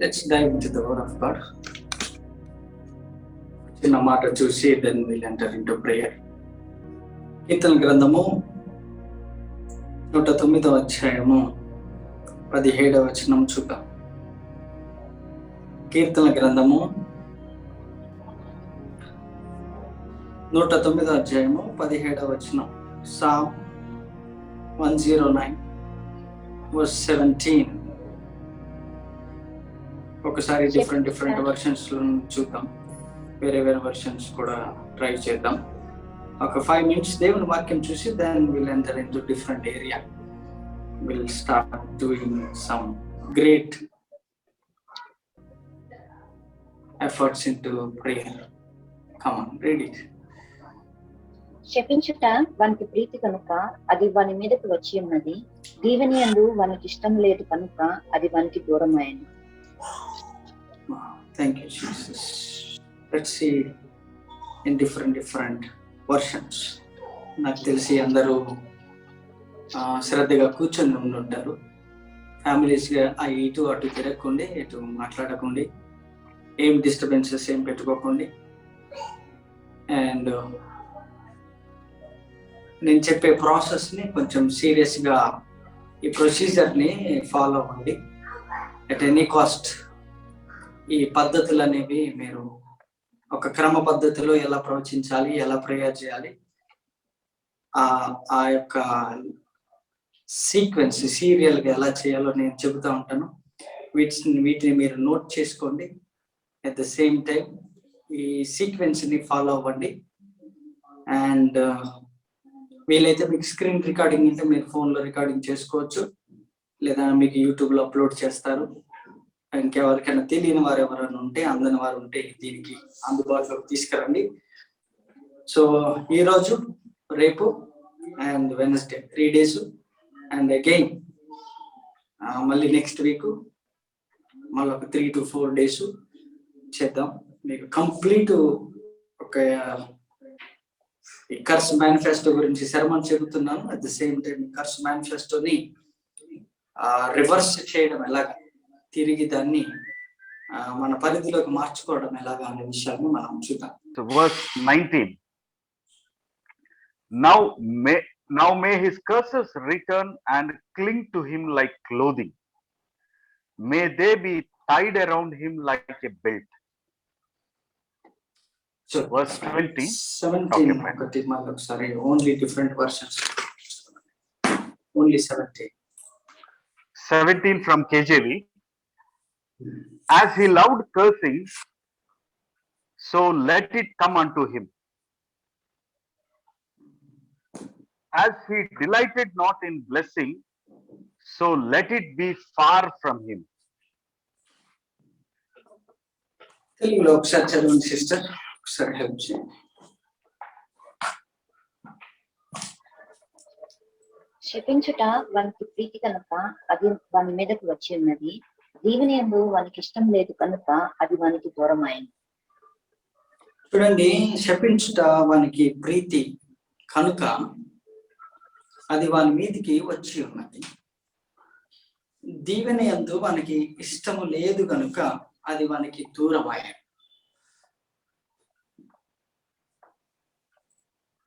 Let's dive into the Word of God. చిన్న మాట చూసి then we'll enter into prayer. కీర్తన గ్రంథము 109వ అధ్యాయము 17వ వచనం చూద్దాం. కీర్తన గ్రంథము 109వ అధ్యాయము 17వ వచనం. Psalm 109 verse 17. ఒకసారి డిఫరెంట్ వర్షన్స్ చూద్దాం, వేరే వర్షన్స్ కూడా ట్రై చేద్దాం. ఒక 5 minutes దేవుని వాక్యం చూసి then we'll enter into different area. We'll start doing some great efforts into prayer. Come on, read it. శపించుట వానికి ప్రీతి కనుక అది వాని మీదకి వచ్చి ఉన్నది, దీవెనియందు వానికి ఇష్టం లేదు కనుక అది వానికి దూరమైనది. Thank you, Jesus. Let's see in different versions. నాకు తెలిసి అందరూ శ్రద్ధగా కూర్చొని ఉండుంటారు. ఫ్యామిలీస్గా ఇటు అటు తిరగకండి, ఇటు మాట్లాడకండి, ఏం డిస్టర్బెన్సెస్ ఏం పెట్టుకోకండి. అండ్ నేను చెప్పే ప్రాసెస్ని కొంచెం సీరియస్గా ఈ ప్రొసీజర్ని ఫాలో అవ్వండి. అట్ ఎనీ కాస్ట్ ఈ పద్ధతులు అనేవి మీరు ఒక క్రమ పద్ధతిలో ఎలా ప్రవచించాలి, ఎలా ప్రేయర్ చేయాలి, ఆ యొక్క సీక్వెన్స్ సీరియల్గా ఎలా చేయాలో నేను చెబుతూ ఉంటాను. వీటిని మీరు నోట్ చేసుకోండి. అట్ ద సేమ్ టైం ఈ సీక్వెన్స్ని ఫాలో అవ్వండి. అండ్ వీలైతే మీకు స్క్రీన్ రికార్డింగ్ ఉంటే మీరు ఫోన్లో రికార్డింగ్ చేసుకోవచ్చు, లేదా మీకు యూట్యూబ్లో అప్లోడ్ చేస్తారు. ఇంకెవరికైనా తెలియని వారు ఎవరైనా ఉంటే, అందని వారు ఉంటే దీనికి అందుబాటులోకి తీసుకురండి. సో ఈరోజు, రేపు and Wednesday 3 days, and again మళ్ళీ నెక్స్ట్ వీక్ మళ్ళీ ఒక 3 to 4 days చేద్దాం. మీకు కంప్లీట్ ఒక ఈ కర్స్ మేనిఫెస్టో గురించి శర్మని చెబుతున్నాను. At the same time curse మేనిఫెస్టోని రివర్స్ చేయడం ఎలాగ, తిరిగి దాన్ని మన పరిధిలోకి మార్చుకోవడం ఎలాగా అనే విషయాన్ని మనం చూద్దాం. Verse 19. Now may his curses return and cling to him like clothing. May they be tied around him like a belt. So verse 20. 17. Okay, sorry, only different versions. Only 17. 17 from KJV. As he loved cursing, so let it come unto him. As he delighted not in blessing, so let it be far from him. తెలుగులో ఒకసారి చదవండి sister, ఒకసారి help చేయండి. శపించుట వానికి ప్రీతి కనుక అది వాని మీదకి వచ్చి ఉన్నది, దీవెనియందు వానికి ఇష్టం లేదు కనుక అది వానికి దూరమైనది. చూడండి, శపించుట వానికి ప్రీతి కనుక అది వాని మీదికి వచ్చి ఉన్నది, దీవెనియందు వానికి ఇష్టము లేదు కనుక అది వానికి దూరమైనది.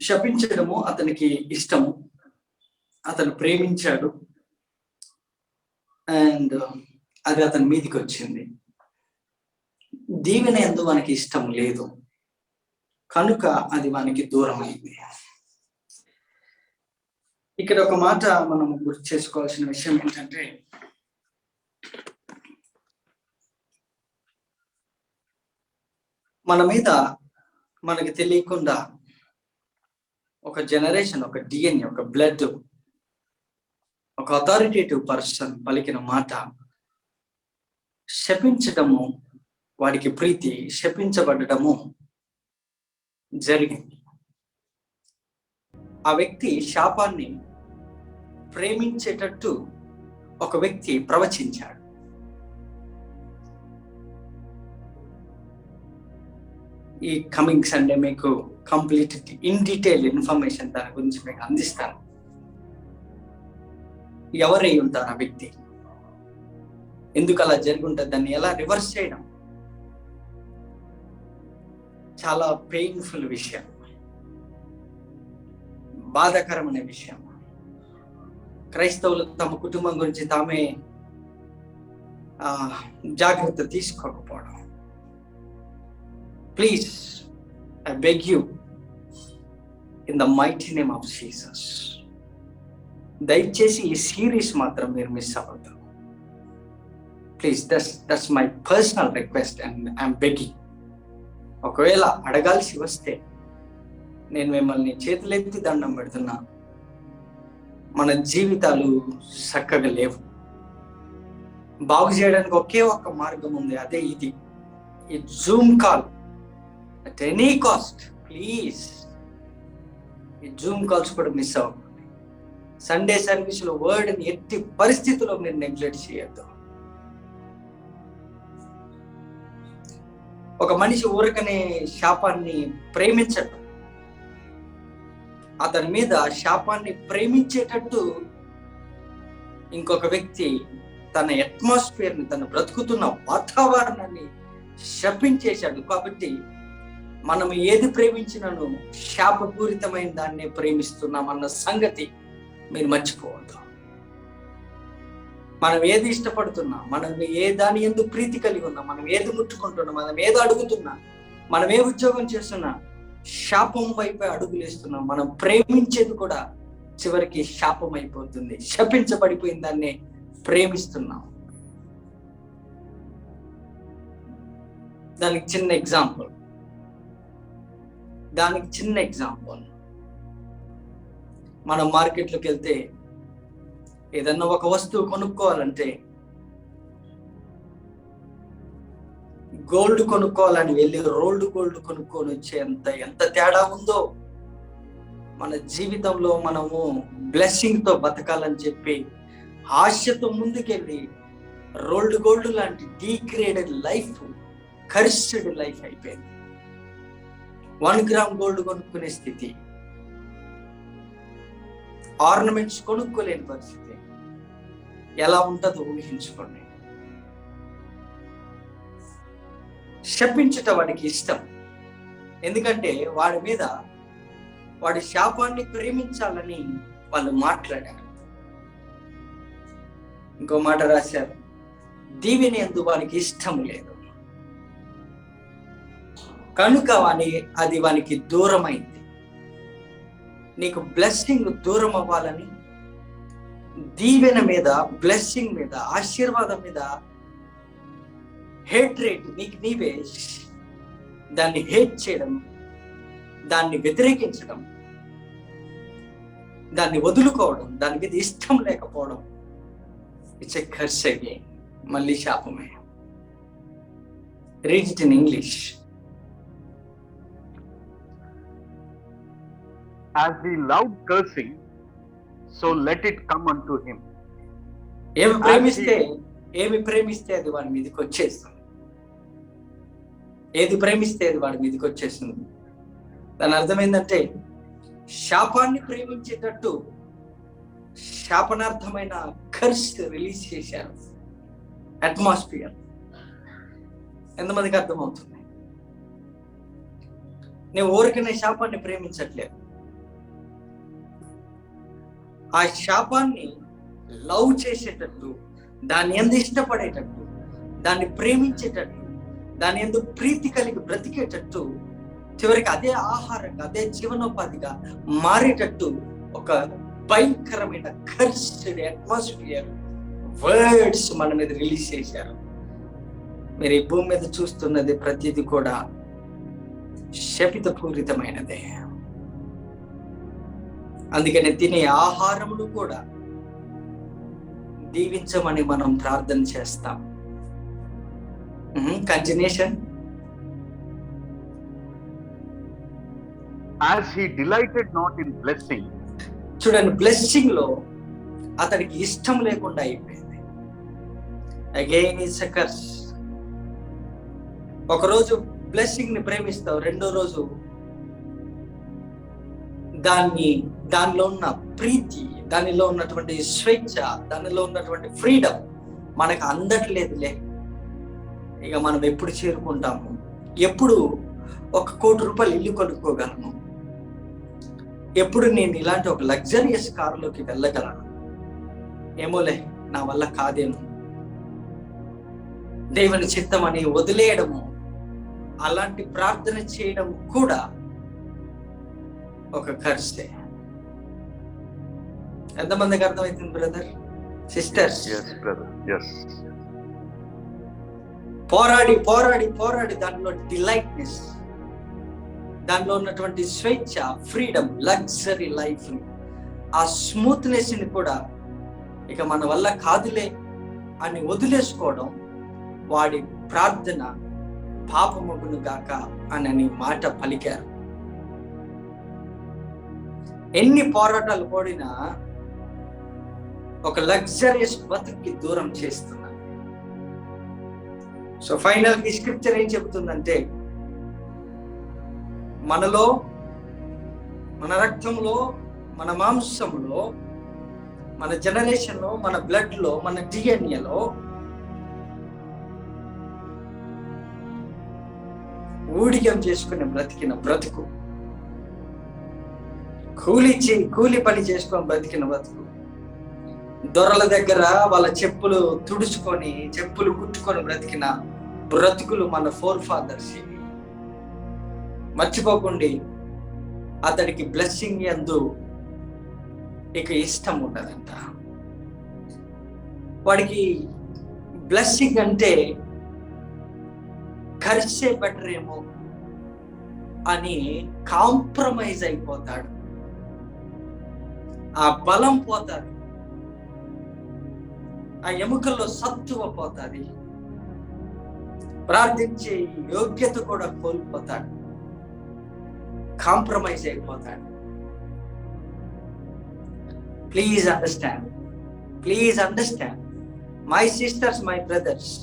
శపించడము అతనికి ఇష్టము, అతను ప్రేమించాడు, అండ్ అది అతని మీదికి వచ్చింది. దీవెన యందు వానికి ఇష్టం లేదు కనుక అది వానికి దూరమైంది. ఇక్కడ ఒక మాట మనం గుర్తు చేసుకోవాల్సిన విషయం ఏంటంటే, మన మీద మనకి తెలియకుండా ఒక జనరేషన్, ఒక డిఎన్ఏ, ఒక బ్లడ్, ఒక అథారిటేటివ్ పర్సన్ పలికిన మాట శపించడము వాడికి ప్రీతి, శపించబడటము జరిగింది. ఆ వ్యక్తి శాపాన్ని ప్రేమించేటట్టు ఒక వ్యక్తి ప్రవచించాడు. ఈ కమింగ్ సండే మీకు కంప్లీట్ ఇన్ డీటెయిల్ ఇన్ఫర్మేషన్ దాని గురించి మీకు అందిస్తాను. ఎవరై ఉంటారు ఆ వ్యక్తి? ఎందుకు అలా జరుగుంటుంది, దాన్ని ఎలా రివర్స్ చేయడం చాలా పెయిన్ఫుల్ విషయం, బాధాకరమైన విషయం. క్రైస్తవులు తమ కుటుంబం గురించి తామే జాగ్రత్త తీసుకోకపోవడం. Please, I beg you in the mighty name of Jesus, దయచేసి ఈ సిరీస్ మాత్రం మీరు మిస్ అవ్వద్దు. Please, that's my personal request and I'm begging. ఒకవేళ అడగాల్సి వస్తే నేను మిమ్మల్ని చేతులెత్తి దండం పెడుతున్నా, మన జీవితాలు చక్కగా లేవు. బాగు చేయడానికి ఒకే ఒక్క మార్గం ఉంది, అదే ఇది, ఈ Zoom call at any cost. Please, ఈ జూమ్ కాల్స్ కూడా మిస్ అవ్వకండి. సండే సర్వీసులో వర్డ్ని ఎట్టి పరిస్థితుల్లో మీరు నెగ్లెక్ట్ చేయొద్దు. ఒక మనిషి ఊరకనే శాపాన్ని ప్రేమించడు, అతని మీద శాపాన్ని ప్రేమించేటట్టు ఇంకొక వ్యక్తి తన అట్మాస్ఫియర్ని, తను బ్రతుకుతున్న వాతావరణాన్ని శపించేశాడు. కాబట్టి మనం ఏది ప్రేమించినను శాపపూరితమైన దాన్ని ప్రేమిస్తున్నామన్న సంగతి మీరు మర్చిపోవద్దు. మనం ఏది ఇష్టపడుతున్నా, మనం ఏ దాని యందు ప్రీతి కలిగి ఉన్నా, మనం ఏది ముట్టుకుంటున్నా, మనం ఏది అడుగుతున్నా, మనం ఏ ఉద్యోగం చేస్తున్నా, శాపం వైపే అడుగులేస్తున్నాం. మనం ప్రేమించేది కూడా చివరికి శాపం అయిపోతుంది. శపించబడిపోయిన దాన్ని ప్రేమిస్తున్నాం. దానికి చిన్న ఎగ్జాంపుల్, మనం మార్కెట్లోకి వెళ్తే ఏదన్నా ఒక వస్తువు కొనుక్కోవాలంటే, గోల్డ్ కొనుక్కోవాలని వెళ్ళి రోల్డ్ గోల్డ్ కొనుక్కొని వచ్చే ఎంత తేడా ఉందో. మన జీవితంలో మనము బ్లెస్సింగ్ తో బతకాలని చెప్పి ఆశతో ముందుకెళ్ళి రోల్డ్ గోల్డ్ లాంటి డీగ్రేడెడ్ లైఫ్, కర్స్డ్ లైఫ్ అయిపోయింది. 1 గ్రామ్ గోల్డ్ కొనుక్కునే స్థితి, ఆర్నమెంట్స్ కొనుక్కోలేని పరిస్థితి. ఎలా ఉంటుందో ఊహించుకోండి. శపించుట వాడికి ఇష్టం, ఎందుకంటే వాడి శాపాన్ని ప్రేమించాలని వాళ్ళు మాట్లాడారు. ఇంకో మాట రాశారు, దీవెన యందు వానికి ఇష్టం లేదు కనుక అది వానికి దూరమైంది. నీకు బ్లెస్సింగ్ దూరం అవ్వాలని, దీవెన మీద, బ్లెస్సింగ్ మీద, ఆశీర్వాదం మీద హేట్రేట్, నీకు నీవే దాన్ని హేట్ చేయడం, దాన్ని వ్యతిరేకించడం, దాన్ని వదులుకోవడం, దాని మీద ఇష్టం లేకపోవడం, ఇట్స్ ఎ కర్స్ అగైన్, మళ్ళీ శాపమే. Read it in English. As he loved cursing, so let it come unto him. ఏమి ప్రేమిస్తే అది వాడి మీదకి వచ్చేస్తుంది. ఏది ప్రేమిస్తే అది వాడి మీదకి వచ్చేస్తుంది. దాని అర్థం ఏంటంటే, శాపాన్ని ప్రేమించేటట్టు శాపనార్థమైన కర్స్ రిలీజ్ చేశారు అట్మాస్ఫియర్. ఎంతమందికి అర్థమవుతుంది? నేను ఊరికనే శాపాన్ని ప్రేమించట్లేదు, ఆ శాపాన్ని లవ్ చేసేటట్టు, దాన్ని ఎందు ఇష్టపడేటట్టు, దాన్ని ప్రేమించేటట్టు, దాని ఎందు ప్రీతి కలిగి బ్రతికేటట్టు, చివరికి అదే ఆహారంగా, అదే జీవనోపాధిగా మారేటట్టు ఒక భయంకరమైన కర్స్డ్ అట్మాస్ఫియర్, వర్డ్స్ మన మీద రిలీజ్ చేశారు. మీరు ఈ భూమి మీద చూస్తున్నది ప్రతిదీ కూడా శపితపూరితమైనదే. అందుకని తినే ఆహారమును కూడా దీవించమని మనం ప్రార్థన చేస్తాం. Continuation. As he delighted not in blessing, చూడండి, బ్లెస్సింగ్ లో అతనికి ఇష్టం లేకుండా అయిపోయింది. Again it's a curse. ఒకరోజు బ్లెస్సింగ్ ని ప్రేమిస్తావు, రెండో రోజు దానిలో ఉన్న ప్రీతి, దానిలో ఉన్నటువంటి స్వేచ్ఛ, దానిలో ఉన్నటువంటి ఫ్రీడమ్, మనకు అందట్లేదులే, ఇక మనం ఎప్పుడు చేరుకుంటాము, ఎప్పుడు 1 కోటి రూపాయలు ఇల్లు కొనుక్కోగలను, ఎప్పుడు నేను ఇలాంటి ఒక లగ్జరియస్ కారులోకి వెళ్ళగలను, ఏమోలే నా వల్ల కాదేమో, దేవుని చిత్తమని వదిలేయడము, అలాంటి ప్రార్థన చేయడం కూడా ఒక కర్సే. ఎంతమందికి అర్థమవుతుంది బ్రదర్, సిస్టర్స్? పోరాడి పోరాడి పోరాడి దాంట్లో డిలైట్నెస్, దాంట్లో ఉన్నటువంటి స్వేచ్ఛ, ఫ్రీడమ్, లగ్జరీ లైఫ్, ఆ స్మూత్నెస్ ని కూడా ఇక మన వల్ల కాదులే అని వదిలేసుకోవడం, వాడి ప్రార్థన పాపమగును గాక అని మాట పలికారు. ఎన్ని పోరాటాలు పడినా ఒక లగ్జరియస్ బతుక్కి దూరం చేస్తున్నారు. సో ఫైనల్ కి స్క్రిప్చర్ ఏం చెబుతుందంటే, మనలో, మన రక్తంలో, మన మాంసంలో, మన జనరేషన్ లో, మన బ్లడ్ లో, మన డిఎన్ఏలో ఊడిగం చేసుకుని బ్రతికిన బ్రతుకు, కూలి పని చేసుకొని బ్రతికిన బ్రతుకు, దొరల దగ్గర వాళ్ళ చెప్పులు తుడుచుకొని, చెప్పులు కుట్టుకొని బ్రతికిన బ్రతుకులు మన ఫోర్ ఫాదర్స్. మర్చిపోకండి, అతడికి బ్లెస్సింగ్ యందు ఇక ఇష్టం ఉండదంట. వాడికి బ్లెస్సింగ్ అంటే ఖర్చే బెటర్ ఏమో అని కాంప్రమైజ్ అయిపోతాడు. ఆ బలం పోతాది, ఆ ఎముకల్లో సత్తువ పోతాది, ప్రార్థించే యోగ్యత కూడా కోల్పోతాడు, కాంప్రమైజ్ అయిపోతాడు. Please understand my sisters, my brothers.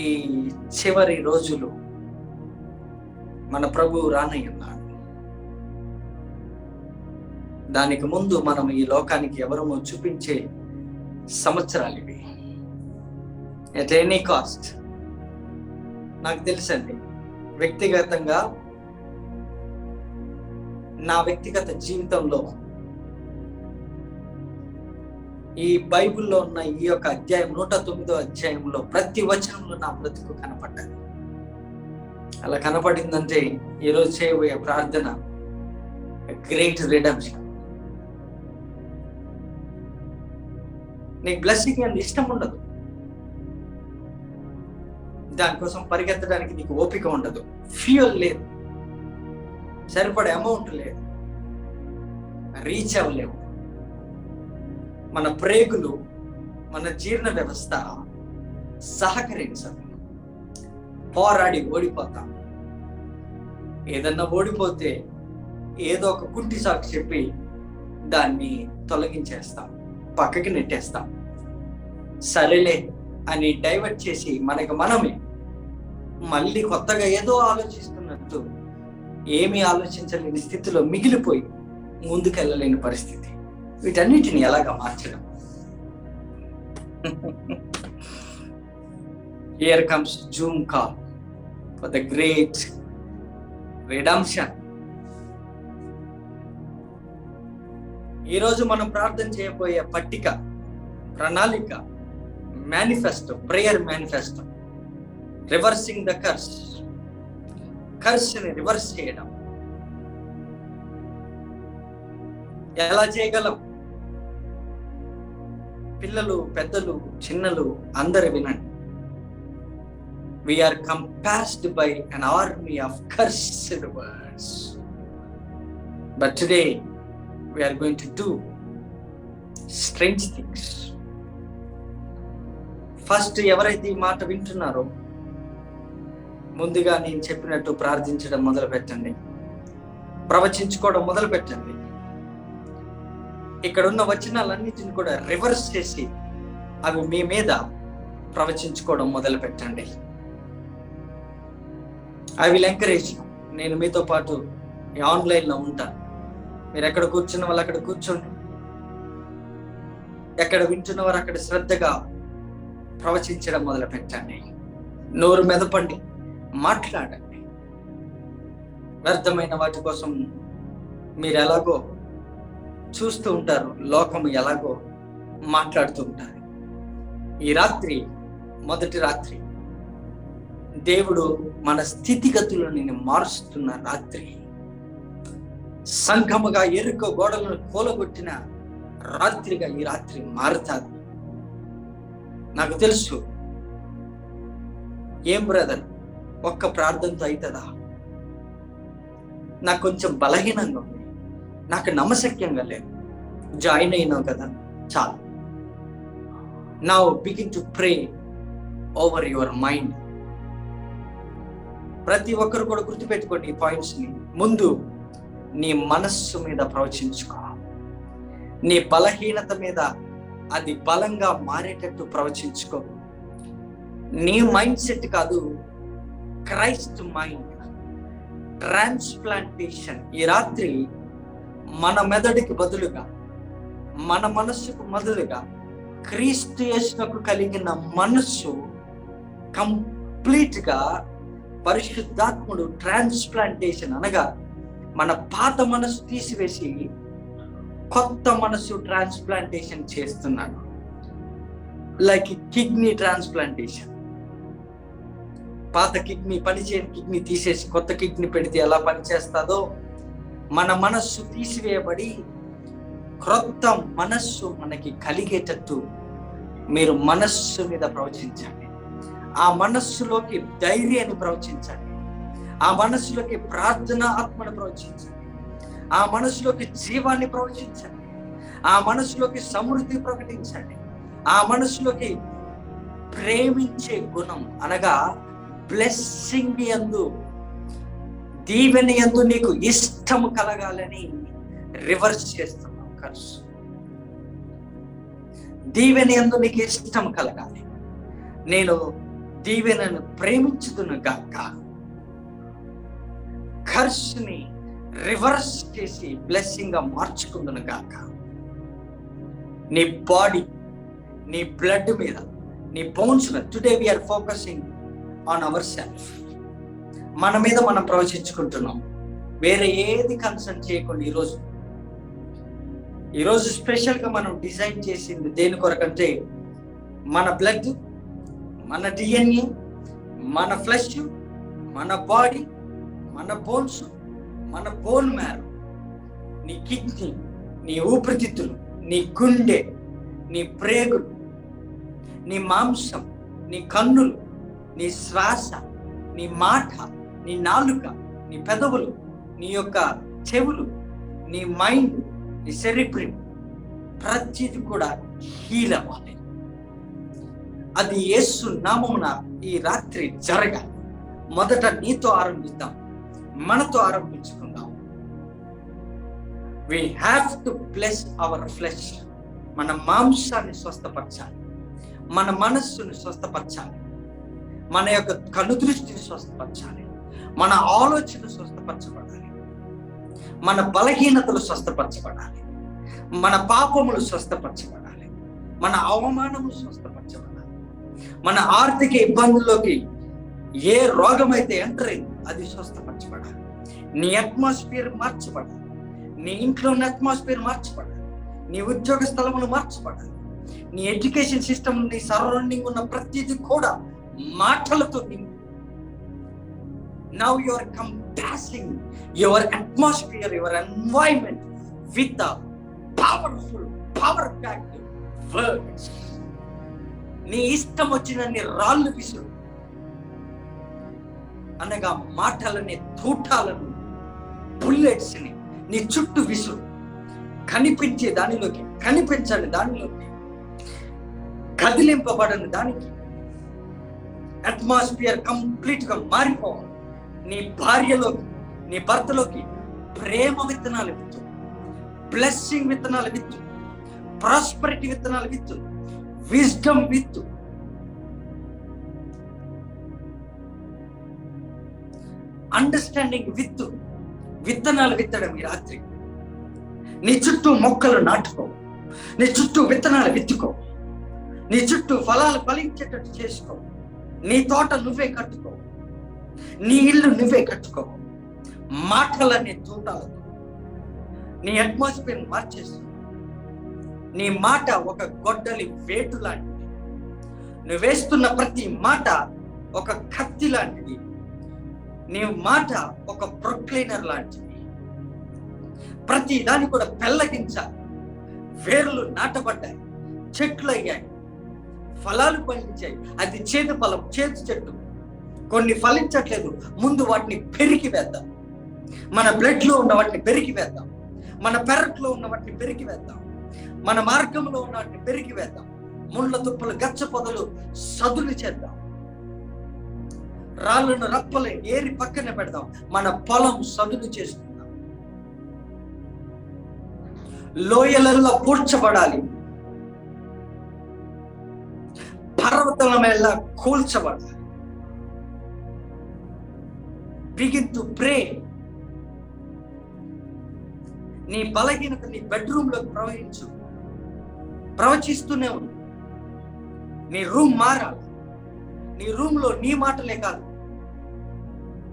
ఈ చివరి రోజులు మన ప్రభువు రానయ్యున్నాడు. దానికి ముందు మనం ఈ లోకానికి ఎవరమో చూపించే సంవత్సరాలు ఇవి. At any cost. నాకు తెలుసండి, వ్యక్తిగతంగా నా వ్యక్తిగత జీవితంలో ఈ బైబిల్లో ఉన్న ఈ యొక్క అధ్యాయం 109వ అధ్యాయంలో ప్రతి వచనంలో నా బ్రతుకు కనపడ్డాది. అలా కనపడిందంటే ఈరోజు చేయబోయే ప్రార్థన గ్రేట్ రిడెంప్షన్. నీకు బ్లెస్సింగ్ అని ఇష్టం ఉండదు, దానికోసం పరిగెత్తడానికి నీకు ఓపిక ఉండదు, ఫ్యూయల్ లేదు, సరిపడే అమౌంట్ లేదు, రీచ్ అవ్వలేవు. మన ప్రేగులు, మన జీర్ణ వ్యవస్థ సహకరించదు, పోరాడి ఓడిపోతాం. ఏదన్నా ఓడిపోతే ఏదో ఒక కుంటి సాకు చెప్పి దాన్ని తొలగించేస్తాం, పక్కకి నెట్టేస్తాం. సరేలే అని డైవర్ట్ చేసి మనకి మనమే మళ్ళీ కొత్తగా ఏదో ఆలోచిస్తున్నట్టు ఏమీ ఆలోచించలేని స్థితిలో మిగిలిపోయి ముందుకెళ్ళలేని పరిస్థితి. వీటన్నిటిని ఎలాగా మార్చడం? Here comes Zoom call for the great redemption. ఈరోజు మనం ప్రార్థన చేయబోయే పట్టిక, ప్రణాళిక, manifesto, prayer manifesto, reversing the కర్స్ని రివర్స్ చేయడం. ఎలా చేయగలం? పిల్లలు, పెద్దలు, చిన్నలు అందరు వినండి. We are compassed by an army of cursed words. But today we are going to do strange things. First ఎవరైతే ఈ మాట వింటున్నారో ముందుగా నేను చెప్పినట్టు ప్రార్థించడం మొదలు పెట్టండి, ప్రవచించుకోవడం మొదలు పెట్టండి. ఇక్కడ ఉన్న వచనాలన్నిటిని కూడా రివర్స్ చేసి అవి మీ మీద ప్రవచించుకోవడం మొదలు పెట్టండి. I will encourage. నేను మీతో పాటు ఆన్లైన్లో ఉంటాను. మీరు ఎక్కడ కూర్చున్న వాళ్ళు అక్కడ కూర్చోండి, ఎక్కడ వింటున్నవారు అక్కడ శ్రద్ధగా ప్రవచించడం మొదలు పెట్టండి. నోరు మెదపండి, మాట్లాడండి. వ్యర్థమైన వాటి కోసం మీరు ఎలాగో చూస్తూ ఉంటారు, లోకం ఎలాగో మాట్లాడుతూ ఉంటారు. ఈ రాత్రి మొదటి రాత్రి దేవుడు మన స్థితిగతులను మారుస్తున్న రాత్రి, సంఘముగా ఎరుక గోడలను కూలగొట్టిన రాత్రిగా ఈ రాత్రి మారుతాది. నాకు తెలుసు, ఏం బ్రదర్ ఒక్క ప్రార్థనతో అవుతుందా? నాకు కొంచెం బలహీనంగా ఉంది, నాకు నమ్మశక్యంగా లేదు. జాయిన్ అయినావు కదా, చాలు. Now begin to pray over your mind. ప్రతి ఒక్కరు కూడా గుర్తుపెట్టుకోండి ఈ పాయింట్స్ ని. ముందు నీ మనస్సు మీద ప్రవచించుకో. నీ బలహీనత మీద అది బలంగా మారేటట్టు ప్రవచించుకో. నీ మైండ్ సెట్ కాదు, క్రైస్ట్ మైండ్ ట్రాన్స్ప్లాంటేషన్. ఈ రాత్రి మన మెదడుకి బదులుగా, మన మనస్సుకు బదులుగా క్రీస్తు యేసునకు కలిగిన మనస్సు కంప్లీట్ గా పరిశుద్ధాత్ముడు ట్రాన్స్ప్లాంటేషన్ అనగా మన పాత మనసు తీసివేసి కొత్త మనసు ట్రాన్స్ప్లాంటేషన్ చేస్తున్నాడు. Like kidney transplantation. పాత కిడ్నీ, పనిచేయని కిడ్నీ తీసేసి కొత్త కిడ్నీ పెడితే ఎలా పనిచేస్తుందో, మన మనస్సు తీసివేయబడి క్రొత్త మనస్సు మనకి కలిగేటట్టు మీరు మనస్సు మీద ప్రవచించండి. ఆ మనస్సులోకి ధైర్యాన్ని ప్రవచించండి. ఆ మనస్సులోకి ప్రార్థన ఆత్మను ప్రవచించండి. ఆ మనసులోకి జీవాన్ని ప్రవచించండి. ఆ మనసులోకి సమృద్ధి ప్రకటించండి. ఆ మనసులోకి ప్రేమించే గుణం అనగా బ్లెస్సింగ్ యందు, దీవెన యందు నీకు ఇష్టము కలగాలని రివర్స్ చేస్తున్నాం. కర్స్ దీవెన యందు నీకు ఇష్టం కలగాలి. నేను దీవెనను ప్రేమించుదును గాక. కర్స్ని రివర్స్ చేసి బ్లెస్సింగ్ గా మార్చుకుందును గాక. నీ బాడీ, నీ బ్లడ్ మీద, నీ బోన్స్ మీద. Today we are focusing on our self. మన మీద మనం ప్రవచించుకుంటున్నాం, వేరే ఏది కన్సర్న్ చేయకుండా. ఈరోజు స్పెషల్ గా మనం డిజైన్ చేసింది దేని కొరకంటే, మన బ్లడ్, మన డిఎన్ఏ, మన ఫ్లెష్, మన బాడీ, మన బోన్స్, మన బోన్ మ్యారో, నీ కిడ్నీ, నీ ఊపిరితిత్తులు, నీ గుండె, నీ ప్రేగులు, నీ మాంసం, నీ కన్నులు, నీ శ్వాస, నీ మాట, నీ నాలుక, నీ పెదవులు, నీ యొక్క చెవులు, నీ మైండ్, నీ సెరిబ్రమ్, ప్రతిది కూడా హీల్ అవ్వాలి. అది యేసు నామమున ఈ రాత్రి జరగాలి. మొదట నీతో ఆరంభిద్దాం, మనతో ఆరంభించుకుందాం. we have to bless our flesh. మన మాంసాన్ని స్వస్థపరచాలి, మన మనస్సుని స్వస్థపరచాలి, మన యొక్క కనుదృష్టిని స్వస్థపరచాలి, మన ఆలోచన స్వస్థపరచబడాలి, మన బలహీనతలు స్వస్థపరచబడాలి, మన పాపములు స్వస్థపరచబడాలి, మన అవమానములు స్వస్థపరచబడాలి, మన ఆర్థిక ఇబ్బందుల్లోకి ఏ రోగమైతే ఎంటర్ అయింది అది స్వస్థపరచబడాలి. నీ అట్మాస్ఫియర్ మార్చబడాలి, నీ ఇంట్లో ఉన్న అట్మాస్ఫియర్ మార్చబడాలి, నీ ఉద్యోగ స్థలములు మార్చబడాలి, నీ ఎడ్యుకేషన్ సిస్టమ్, నీ సరౌండింగ్ ఉన్న ప్రతిదీ కూడా మాటలతో నింపు. Now you are compassing your atmosphere, your environment with the powerful, power-packed words. నీ ఇష్టం వచ్చినన్ని రాళ్ళు విసురు అనగా మాటలని, తూటాలను, బుల్లెట్స్ ని నీ చుట్టూ విసురు. కనిపించే దానిలోకి, కనిపించని దానిలోకి, కదిలింపబడని దానికి అట్మాస్ఫియర్ కంప్లీట్ గా మారిపోవాలి. నీ భార్యలోకి, నీ భర్తలోకి ప్రేమ విత్తనాలు విత్తు, బ్లెస్సింగ్ విత్తనాలు విత్తు, ప్రాస్పరిటీ విత్తనాలు విత్తు, విజ్డమ్ విత్తు. అండర్స్టాండింగ్ విత్తు. విత్తనాలు విత్తడం ఈ రాత్రి. నీ చుట్టూ మొక్కలు నాటుకో, నీ చుట్టూ విత్తనాలు విత్తుకో, నీ చుట్టూ ఫలాలు ఫలించేటట్టు చేసుకో. నీ తోట నువ్వే కట్టుకో, నీ ఇల్లు నువ్వే కట్టుకో. మాటలనే తోటాలతో నీ అట్మాస్ఫియర్ మార్చేస్తుంది. నీ మాట ఒక గొడ్డలి వేటు లాంటిది. నువ్వు వేస్తున్న ప్రతి మాట ఒక కత్తి లాంటిది. నీ మాట ఒక ప్రొక్లైనర్ లాంటిది. ప్రతి దాన్ని కూడా పెళ్ళగించాలి. వేర్లు నాటబడ్డాయి, చెట్లు అయ్యాయి, ఫలాలు పండించాయి. అది చేదు ఫలం, చేదు చెట్టు. కొన్ని ఫలించట్లేదు, ముందు వాటిని పెరిగి వేద్దాం. మన బ్లడ్ లో ఉన్న వాటిని పెరిగి వేద్దాం. మన పెరట్లో ఉన్న వాటిని పెరిగి వేద్దాం. మన మార్గంలో ఉన్న వాటిని పెరిగి వేద్దాం. ముళ్ళ తుప్పలు, గచ్చ పొదలు సదులు చేద్దాం. రాళ్ళను రప్పలే ఏరి పక్కన పెడదాం. మన పొలం సదులు చేసుకుందాం. లోయలలో పూడ్చబడాలి, పర్వతాల మీద కూల్చబడాలి. Begin to pray. నీ బలహీనత నీ బెడ్రూమ్ లోకి ప్రవచిస్తూనే ఉంది. నీ రూమ్ మారాలి. నీ రూమ్ లో నీ మాటలే కాదు,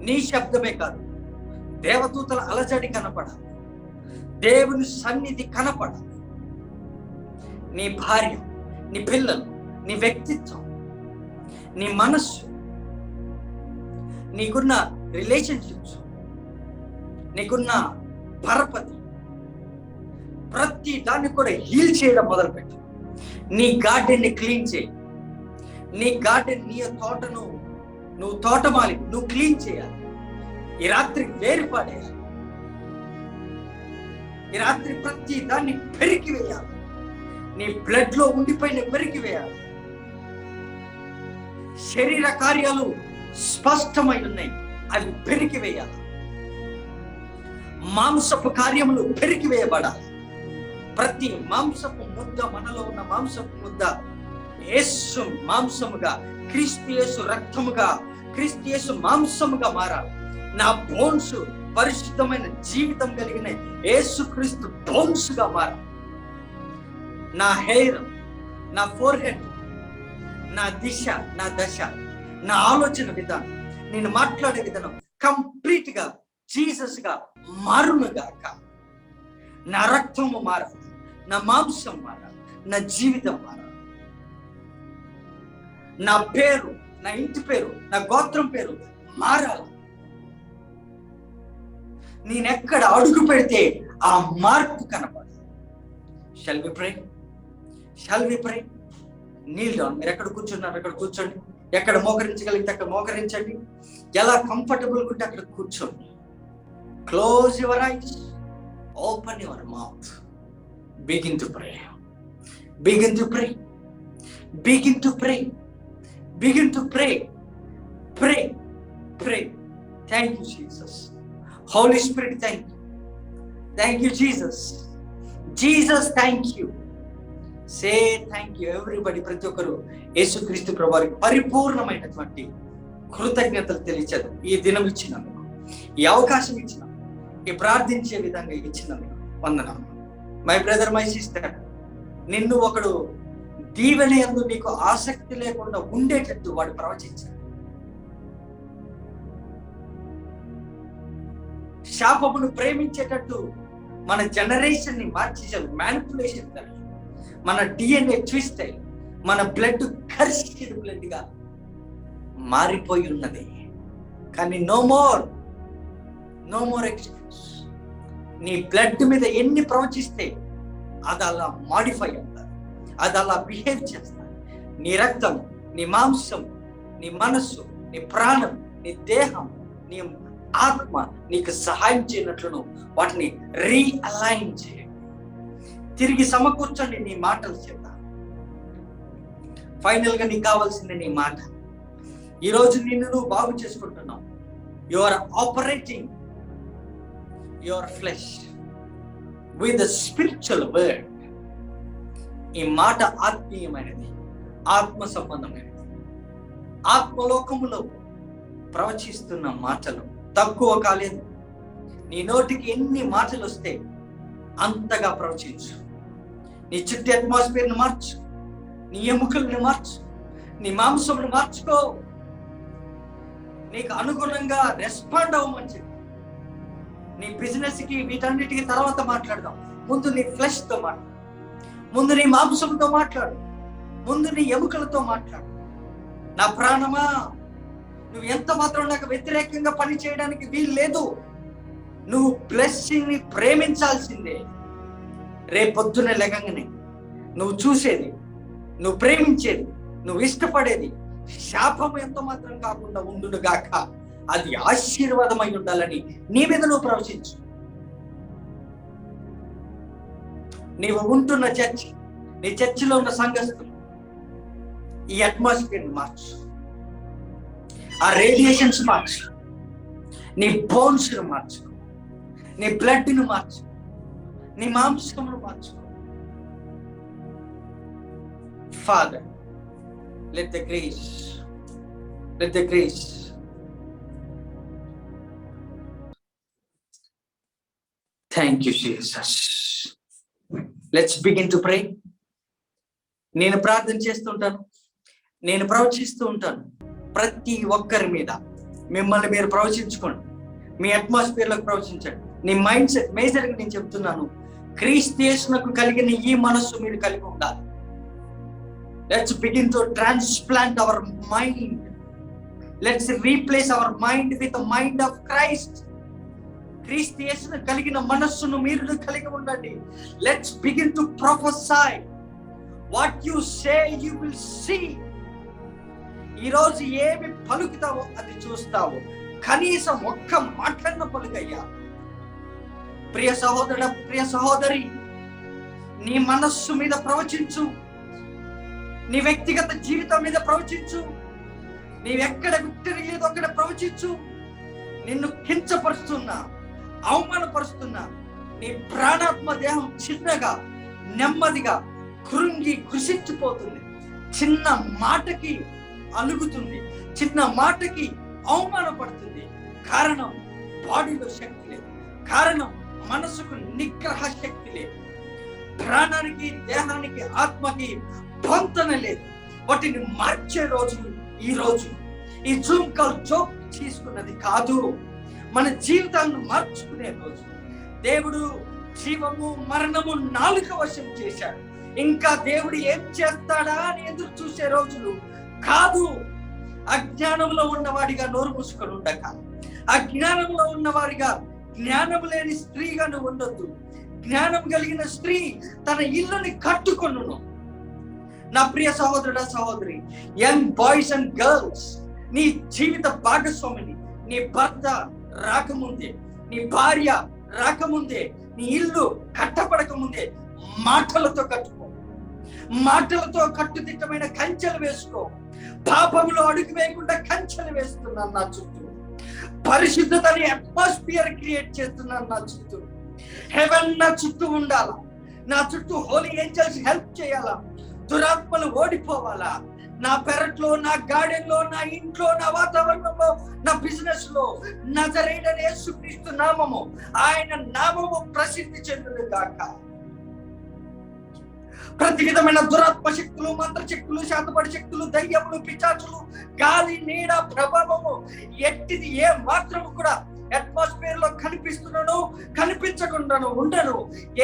నీ శబ్దమే కాదు, దేవదూతల అలజడి కనపడాలి, దేవుని సన్నిధి కనపడాలి. నీ భార్య, నీ పిల్లలు, నీ వ్యక్తిత్వం, నీ మనస్సు, నీకున్న రిలేషన్షిప్స్, నీకున్న పరపతి, ప్రతి దాన్ని కూడా హీల్ చేయడం మొదలుపెట్టు. నీ గార్డెన్ ని క్లీన్ చేయి. నీ గార్డెన్, నీ తోటను నువ్వు తోటమాలి, నువ్వు క్లీన్ చేయాలి. ఈ రాత్రి వేరుపాడేయాలి. ఈ రాత్రి ప్రతి దాన్ని పెరికి వేయాలి. నీ బ్లడ్ లో ఉండిపోయిన పెరికి వేయాలి. శరీర కార్యాలు స్పష్టమై ఉన్నాయి, అవి పెరికి వేయాలి. మాంసపు కార్యములు పెరికి వేయబడాలి. ప్రతి మాంసపు ముద్ద, మనలో ఉన్న మాంసపు ముద్ద యేసు మాంసముగా, క్రీస్తు యేసు రక్తముగా, క్రీస్తు యేసు మాంసముగా మారాలి. నా బోన్స్ పరిశుద్ధమైన జీవితం కలిగిన యేసు క్రీస్తు బోన్స్ గా మారాలి. నా హెయిర్, నా ఫోర్ హెడ్, నా దిశ, నా దశ, నా ఆలోచన విధానం, నేను మాట్లాడే విధానం కంప్లీట్ గా జీసస్ గా మారునుగాక. నా రక్తము మారాలి, నా మాంసం మారాలి, నా జీవితం మారాలి. నా పేరు, నా ఇంటి పేరు, నా గోత్రం పేరు మారాలి. నేనెక్కడ అడుగు పెడితే ఆ మార్పు కనపడాలి. Shall we pray? Shall we pray? Kneel down. మీరు ఎక్కడ కూర్చున్నారు అక్కడ కూర్చోండి. ఎక్కడ మోకరించగలిగితే అక్కడ మోకరించండి. ఎలా కంఫర్టబుల్ ఉంటే అక్కడ కూర్చోండి. Close your eyes, open your mouth, begin to pray, begin to pray, begin to pray, begin to pray, pray, pray. Thank you Jesus. Holy Spirit, thank you Jesus. Jesus, thank you. Say thank you everybody. ప్రతి ఒక్కరు యేసుక్రీస్తు ప్రభువారికి పరిపూర్ణమైనటువంటి కృతజ్ఞతలు తెలియచేద్దాం. ఈ దినం ఇచ్చినందుకు, ఈ అవకాశం ఇచ్చినందుకు, ఈ ప్రార్థించే విధంగా ఇచ్చినందుకు వందనాలు. మై బ్రదర్, మై సిస్టర్, నిన్ను ఒకడు దీవెన యందు నీకు ఆసక్తి లేకుండా ఉండేటట్టు వాడు ప్రవచించాడు. శాపమును ప్రేమించేటట్టు మన జనరేషన్ ని మార్చేసాడు. మ్యానిపులేషన్ కలిగి మన డిఎన్ఏ ట్విస్ట్ అయ్యి మన బ్లడ్ కర్సిడ్ బ్లడ్ గా మారిపోయి ఉన్నది. కానీ నో మోర్ ఎక్స్క్యూజ్. నీ బ్లడ్ మీద ఎన్ని ప్రవచిస్తే అది అలా మాడిఫై అవుతారు, అది అలా బిహేవ్ చేస్తారు. నీ రక్తం, నీ మాంసం, నీ మనస్సు, నీ ప్రాణం, నీ దేహం, నీ ఆత్మ నీకు సహాయం చేయనట్లును వాటిని రీఅలైన్ చేయండి. తిరిగి సమకూర్చండి నీ మాటల చేత. ఫైనల్ గా నీకు కావాల్సింది నీ మాట. ఈరోజు నిన్ను నువ్వు బాగు చేసుకుంటున్నావు. You are operating your flesh with the spiritual word. ఈ మాట ఆత్మీయమైనది, ఆత్మ సంబంధమైనది. ఆత్మలోకములో ప్రవచిస్తున్న మాటలు తక్కువ కాలేదు. నీ నోటికి ఎన్ని మాటలు వస్తే అంతగా ప్రవచించు. నీ చుట్టూ అట్మాస్ఫియర్ని మార్చు, నీ ఎముకల్ని మార్చు, నీ మాంసంను మార్చుకో. నీకు అనుగుణంగా రెస్పాండ్ అవ్వమని చెప్పి. నీ బిజినెస్ కి వీటన్నిటికీ తర్వాత మాట్లాడదాం. ముందు నీ ఫ్లెష్ తో మాట్లాడు, ముందు నీ మాంసంతో మాట్లాడు, ముందు నీ ఎముకలతో మాట్లాడు. నా ప్రాణమా, నువ్వు ఎంత మాత్రం నాకు వ్యతిరేకంగా పని చేయడానికి వీలు లేదు. నువ్వు బ్లెస్సింగ్ ని ప్రేమించాల్సిందే. రేపొద్దున లెగంగానే నువ్వు చూసేది, నువ్వు ప్రేమించేది, నువ్వు ఇష్టపడేది శాపం ఎంత మాత్రం కాకుండా ఉండును గాక. అది ఆశీర్వాదమై ఉండాలని నీ మీద నువ్వు ప్రవచించు. నీవు ఉంటున్న చర్చ్, నీ చర్చిలో ఉన్న సంఘస్థులు ఈ అట్మాస్ఫియర్ మార్చు, ఆ రేడియేషన్స్ మార్చు, నీ బోన్స్ మార్చు, నీ బ్లడ్ ను మార్చు, నీ మాంసమును మార్చు. Father, let the grace thank you Jesus. Let's begin to pray. నేను ప్రార్థన చేస్తుంటాను, నేను ప్రవచిస్తూ ఉంటాను. ప్రతి ఒక్కరి మీద మిమ్మల్ని మీరు ప్రవచించుకోండి, మీ అట్మాస్ఫియర్ లోకి ప్రవచించండి. నీ మైండ్ సెట్ మేజర్గా నేను చెప్తున్నాను, క్రీస్తు యేసునకు కలిగిన ఈ మనస్సు మీరు కలిగి ఉండాలి. Let's begin to transplant our mind. Let's replace our mind with the mind of Christ. క్రీస్తు యేసును కలిగిన మనస్సును మీరు కలిగి ఉండండి. Let's begin to prophesy. What you say you will see. ఈరోజు ఏమి పలుకుతావో అది చూస్తావు. కనీసం ఒక్క మాటన్న పలుకయ్యా. ప్రియ సహోదరుడ, ప్రియ సహోదరి, నీ మనస్సు మీద ప్రవచించు, నీ వ్యక్తిగత జీవితం మీద ప్రవచించు. నీవెక్కడ విక్టరీ లేదో అక్కడ ప్రవచించు. నిన్ను కించపరుస్తున్నా, అవమానపరుస్తున్నా నీ ప్రాణాత్మ దేహం చిన్నగా, నెమ్మదిగా కృంగి కృషించిపోతుంది. చిన్న మాటకి అలుగుతుంది, చిన్న మాటకి అవమానపడుతుంది. కారణం బాడీలో శక్తి లేదు, కారణం మనసుకు నిగ్రహ శక్తి లేదు, ప్రాణానికి దేహానికి ఆత్మకి పొంతన లేదు. వాటిని మార్చే రోజు ఈ రోజు. ఈ జూమ్ కాల్ జోక్ తీసుకున్నది కాదు, మన జీవితాలను మార్చుకునే రోజు. దేవుడు జీవము మరణము నాలుక వశం చేశాడు. ఇంకా దేవుడు ఏం చేస్తాడా అని ఎదురు చూసే రోజులు కాదు. అజ్ఞానంలో ఉన్నవాడిగా నోరు మూసుకొని ఉండక, అజ్ఞానంలో ఉన్నవాడిగా జ్ఞానం లేని స్త్రీగా నువ్వు ఉండొద్దు. జ్ఞానం కలిగిన స్త్రీ తన ఇల్లుని కట్టుకొనును. నా ప్రియ సహోదరుడా, సహోదరి, యంగ్ బాయ్స్ అండ్ గర్ల్స్, నీ జీవిత భాగస్వామిని నీ భర్త రాకముందే, నీ భార్య రాకముందే, నీ ఇల్లు కట్టబడక ముందే మాటలతో కట్టుకో. మాటలతో కట్టుదిట్టమైన కంచెలు వేసుకో. పాపములో అడుగు వేయకుండా కంచెలు వేస్తున్నాను నా చుట్టూ. పరిశుద్ధతని అట్మాస్ఫియర్ క్రియేట్ చేస్తున్నాను నా చుట్టూ. హెవెన్ నా చుట్టూ ఉండాలా, నా చుట్టూ హోలీ ఏంజల్స్ హెల్ప్ చేయాలా, దురాత్మలు ఓడిపోవాలా. నా పెరట్లో, నా గార్డెన్ లో, నా ఇంట్లో, నా వాతావరణంలో, నా బిజినెస్ లో నజరేయుడైన యేసుక్రీస్తు నామము, ఆయన నామము ప్రసిద్ధి చెందును గాక. ప్రతి విధమైన దురాత్మ శక్తులు, మంత్రశక్తులు, శాతపడి శక్తులు, దయ్యములు, పిశాచులు, గాలి, నీడ ప్రభావము ఎట్టిది ఏ మాత్రము కూడా అట్మాస్ఫియర్ లో కనిపిస్తున్నాను, కనిపించకుండాను ఉండను.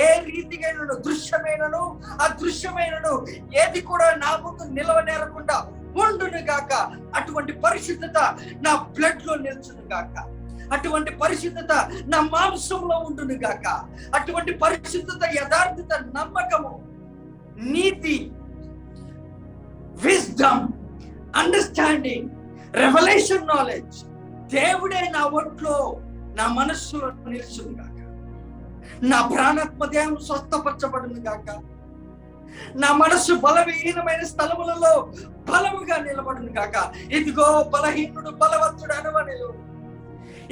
ఏ రీతిగా దృశ్యమైనను అదృశ్యమైనను ఏది కూడా నా ముందు నిలవనేరకుండా ఉండును గాక. అటువంటి పరిశుద్ధత నా బ్లడ్ లో నిల్చును గాక. అటువంటి పరిశుద్ధత నా మాంసంలో ఉండును గాక. అటువంటి పరిశుద్ధత, యథార్థత, నమ్మకము, నీతి, విజ్డమ్, అండర్స్టాండింగ్, రెవల్యూషన్ నాలెడ్జ్ దేవుడే నా ఒంట్లో, నా మనస్సులో నిలుచును గాక. నా ప్రాణాత్మ దేహం స్వస్థపరచబడును గాక. నా మనస్సు బలహీనమైన స్థలములలో బలముగా నిలబడును గాక. ఇదిగో బలహీనుడు బలవంతుడు అనవనెను.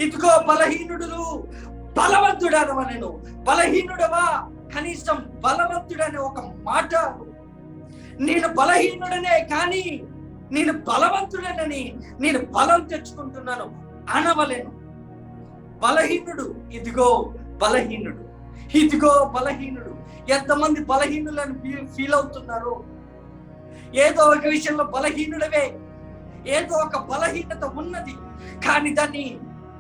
ఇదిగో బలహీనుడు బలవంతుడు అనవనెను. బలహీనుడవా, కనీసం బలవంతుడనే ఒక మాట. నేను బలహీనుడనే కానీ నేను బలవంతుడనని నేను బలం తెచ్చుకుంటున్నాను అనవలేను. బలహీనుడు, ఇదిగో బలహీనుడు. ఇదిగో బలహీనుడు. ఎంతమంది బలహీనులను ఫీల్ అవుతున్నారు? ఏదో ఒక విషయంలో బలహీనుడవే, ఏదో ఒక బలహీనత ఉన్నది, కానీ దాన్ని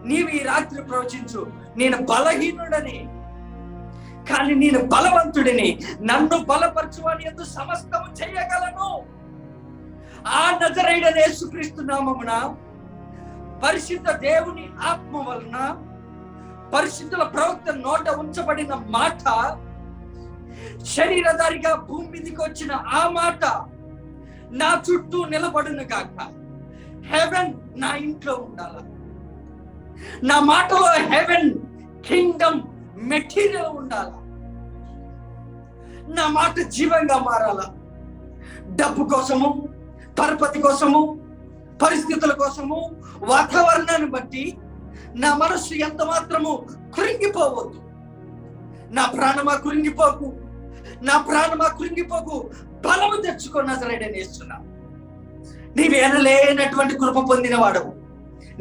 నీవు ఈ రాత్రి ప్రవచించు. నేను బలహీనుడని, కానీ నేను బలవంతుడిని, నన్ను బలపరచువని యందు సమస్తము చేయగలను. ఆ నజరేయుడైన యేసుక్రీస్తు నామమున, పరిశుద్ధ దేవుని ఆత్మ వలన, పరిశుద్ధుల ప్రవక్త నోట ఉంచబడిన మాట, శరీరధారిగా భూమి మీదకి వచ్చిన ఆ మాట నా చుట్టూ నిలబడును గాక. హెవెన్ నా ఇంట్లో ఉండాల. నా మాటలో హెవెన్ కింగ్డమ్ మెటీరియల్ ఉండాల. నా మాట జీవంగా మారాల. డబ్బు కోసము, పరపతి కోసము, పరిస్థితుల కోసము, వాతావరణాన్ని బట్టి నా మనస్సు ఎంత మాత్రము కృంగిపోవద్దు. నా ప్రాణమా కృంగిపోకు, నా ప్రాణమా కృంగిపోకు, బలము తెచ్చుకో నజరేయుడైన యేసు. నీవు ఎనలేనటువంటి కృప పొందిన వాడవు.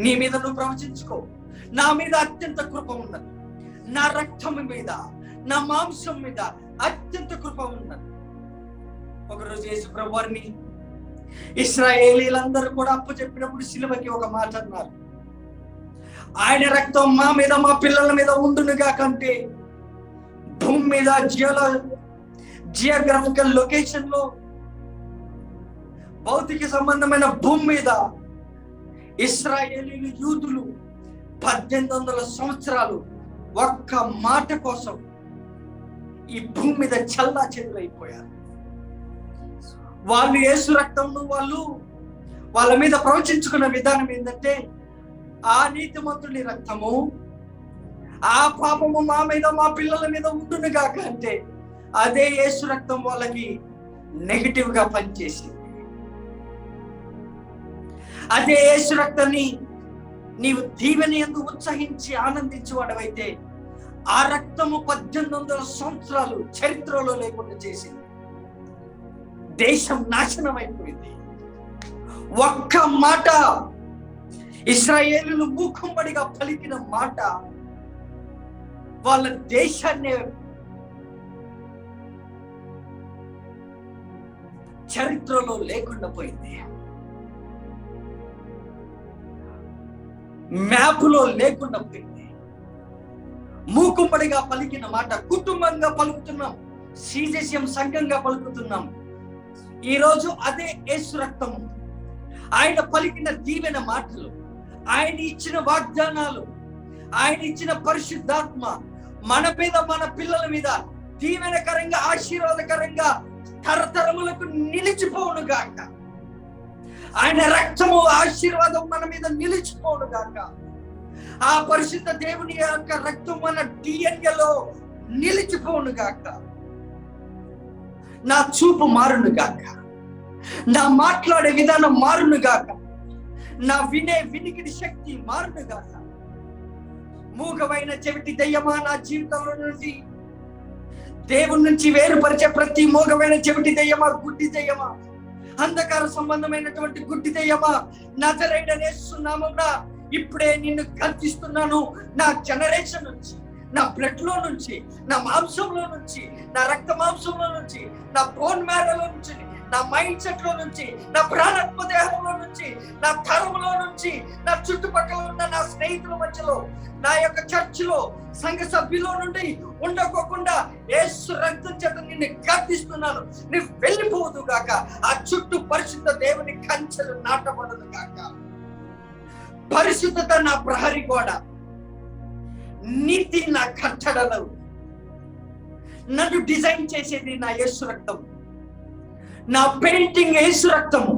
నీ మీద నువ్వు ప్రవచించుకో. నా మీద అత్యంత కృప ఉన్నది. నా రక్తం మీద, నా మాంసం మీద అత్యంత కృప ఉన్నది. ఒకరోజు యేసు ప్రభు వారిని ఇశ్రాయేలీలందరూ కూడా అప్పు చెప్పినప్పుడు సిలువకి ఒక మాట అన్నారు, ఆయన రక్తం మా మీద, మా పిల్లల మీద ఉండునుగా కంటే భూమి మీద జియోగ్రఫికల్ లొకేషన్ లో, భౌతిక సంబంధమైన భూమి మీద ఇశ్రాయేలీలు యూదులు 1800 సంవత్సరాలు ఒక్క మాట కోసం ఈ భూమి మీద చల్లా చెదురైపోయారు. వాళ్ళు యేసు రక్తంను వాళ్ళ మీద ప్రవచించుకున్న విధానం ఏంటంటే, ఆ నీతిమంతుని రక్తము, ఆ పాపము మా మీద, మా పిల్లల మీద ఉండునుగా అంటే అదే యేసు రక్తం వాళ్ళకి నెగిటివ్ గా పనిచేసింది. అదే యేసు రక్తాన్ని నీవు దీవెని యందు ఉత్సహించి ఆనందించేవాడవైతే ఆ రక్తము 1800 సంవత్సరాలు చరిత్రలో లేకుండా చేసింది. దేశం నాశనం అయిపోయింది. ఒక్క మాట, ఇశ్రాయేలులు మూకుమ్మడిగా పలికిన మాట వాళ్ళ దేశాన్ని చరిత్రలో లేకుండా పోయింది. మ్యాప్లో లేకుండా పోయింది. మూకుమ్మడిగా పలికిన మాట కుటుంబంగా పలుకుతున్నాం, సీజేసియం సంఘంగా పలుకుతున్నాం. ఈరోజు అదే యేసు రక్తము, ఆయన పలికిన దీవెన మాటలు, ఆయన ఇచ్చిన వాగ్దానాలు, ఆయన ఇచ్చిన పరిశుద్ధాత్మ మన మీద, మన పిల్లల మీద దీవెనకరంగా, ఆశీర్వాదకరంగా తరతరములకు నిలిచిపోవును గాక. ఆయన రక్తము, ఆశీర్వాదం మన మీద నిలిచిపోవును గాక. ఆ పరిశుద్ధ దేవుని యొక్క రక్తం మన డిఎన్ఏలో నిలిచిపోవును గాక. నా చూపు మారును గాక, నా మాట్లాడే విధానం మారును గాక, నా వినికిడి శక్తి మారును గాక. మూగమైన చెవిటి దయ్యమా నా జీవితంలో నుండి, దేవుని నుంచి వేరుపరిచే ప్రతి మూగమైన చెవిటి దయ్యమా, గుడ్డి దయ్యమా, అంధకార సంబంధమైనటువంటి గుడ్డి దయ్యమా, నజరేయుడైన యేసు నామమున ఇప్పుడే నిన్ను గర్జిస్తున్నాను. నా జనరేషన్ నుంచి, నా బ్లడ్ లో నుంచి, నా మాంసంలో నుంచి, నా రక్త మాంసంలో నుంచి, నా బోన్ మ్యారోలో నుంచి, నా మైండ్ సెట్ లో నుంచి, నా ప్రాణాత్మ దేహంలో నుంచి, నా తరములో నుంచి, నా చుట్టుపక్కల ఉన్న నా స్నేహితుల మధ్యలో, నా యొక్క చర్చిలో, సంఘ సభ్యులో నుండి ఉండకోకుండా యేసు రక్తం చేత నిన్ను గర్దిస్తున్నాను. నువ్వు వెళ్ళిపోవద్దు గాక. ఆ చుట్టూ పరిశుద్ధ దేవుని కంచెలు నాటబడదు గాక. పరిశుద్ధత నా ప్రహరీ గోడ, నీతి నా కట్టడలు, నన్ను డిజైన్ చేసేది నా యేసు రక్తం, నా పెయింటింగ్ యేసు రక్తము,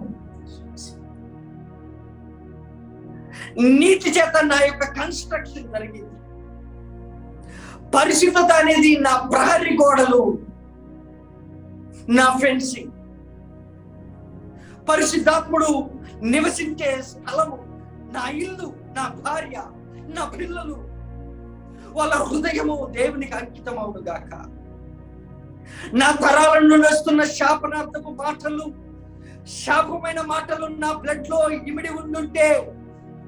నీతి చేత నా యొక్క కన్స్ట్రక్షన్ జరిగింది. పరిశుద్ధత అనేది నా ప్రహరీ గోడలు, నా ఫెన్సింగ్. పరిశుద్ధాత్ముడు నివసించే స్థలము, నా ఇల్లు, నా భార్య, నా పిల్లలు, వాళ్ళ హృదయము దేవునికి అంకితం అవును గాక. నా తరాల నుండి వస్తున్న శాపనార్థపు మాటలు, శాపమైన మాటలు నా బ్లడ్ లో ఇమిడి ఉండుంటే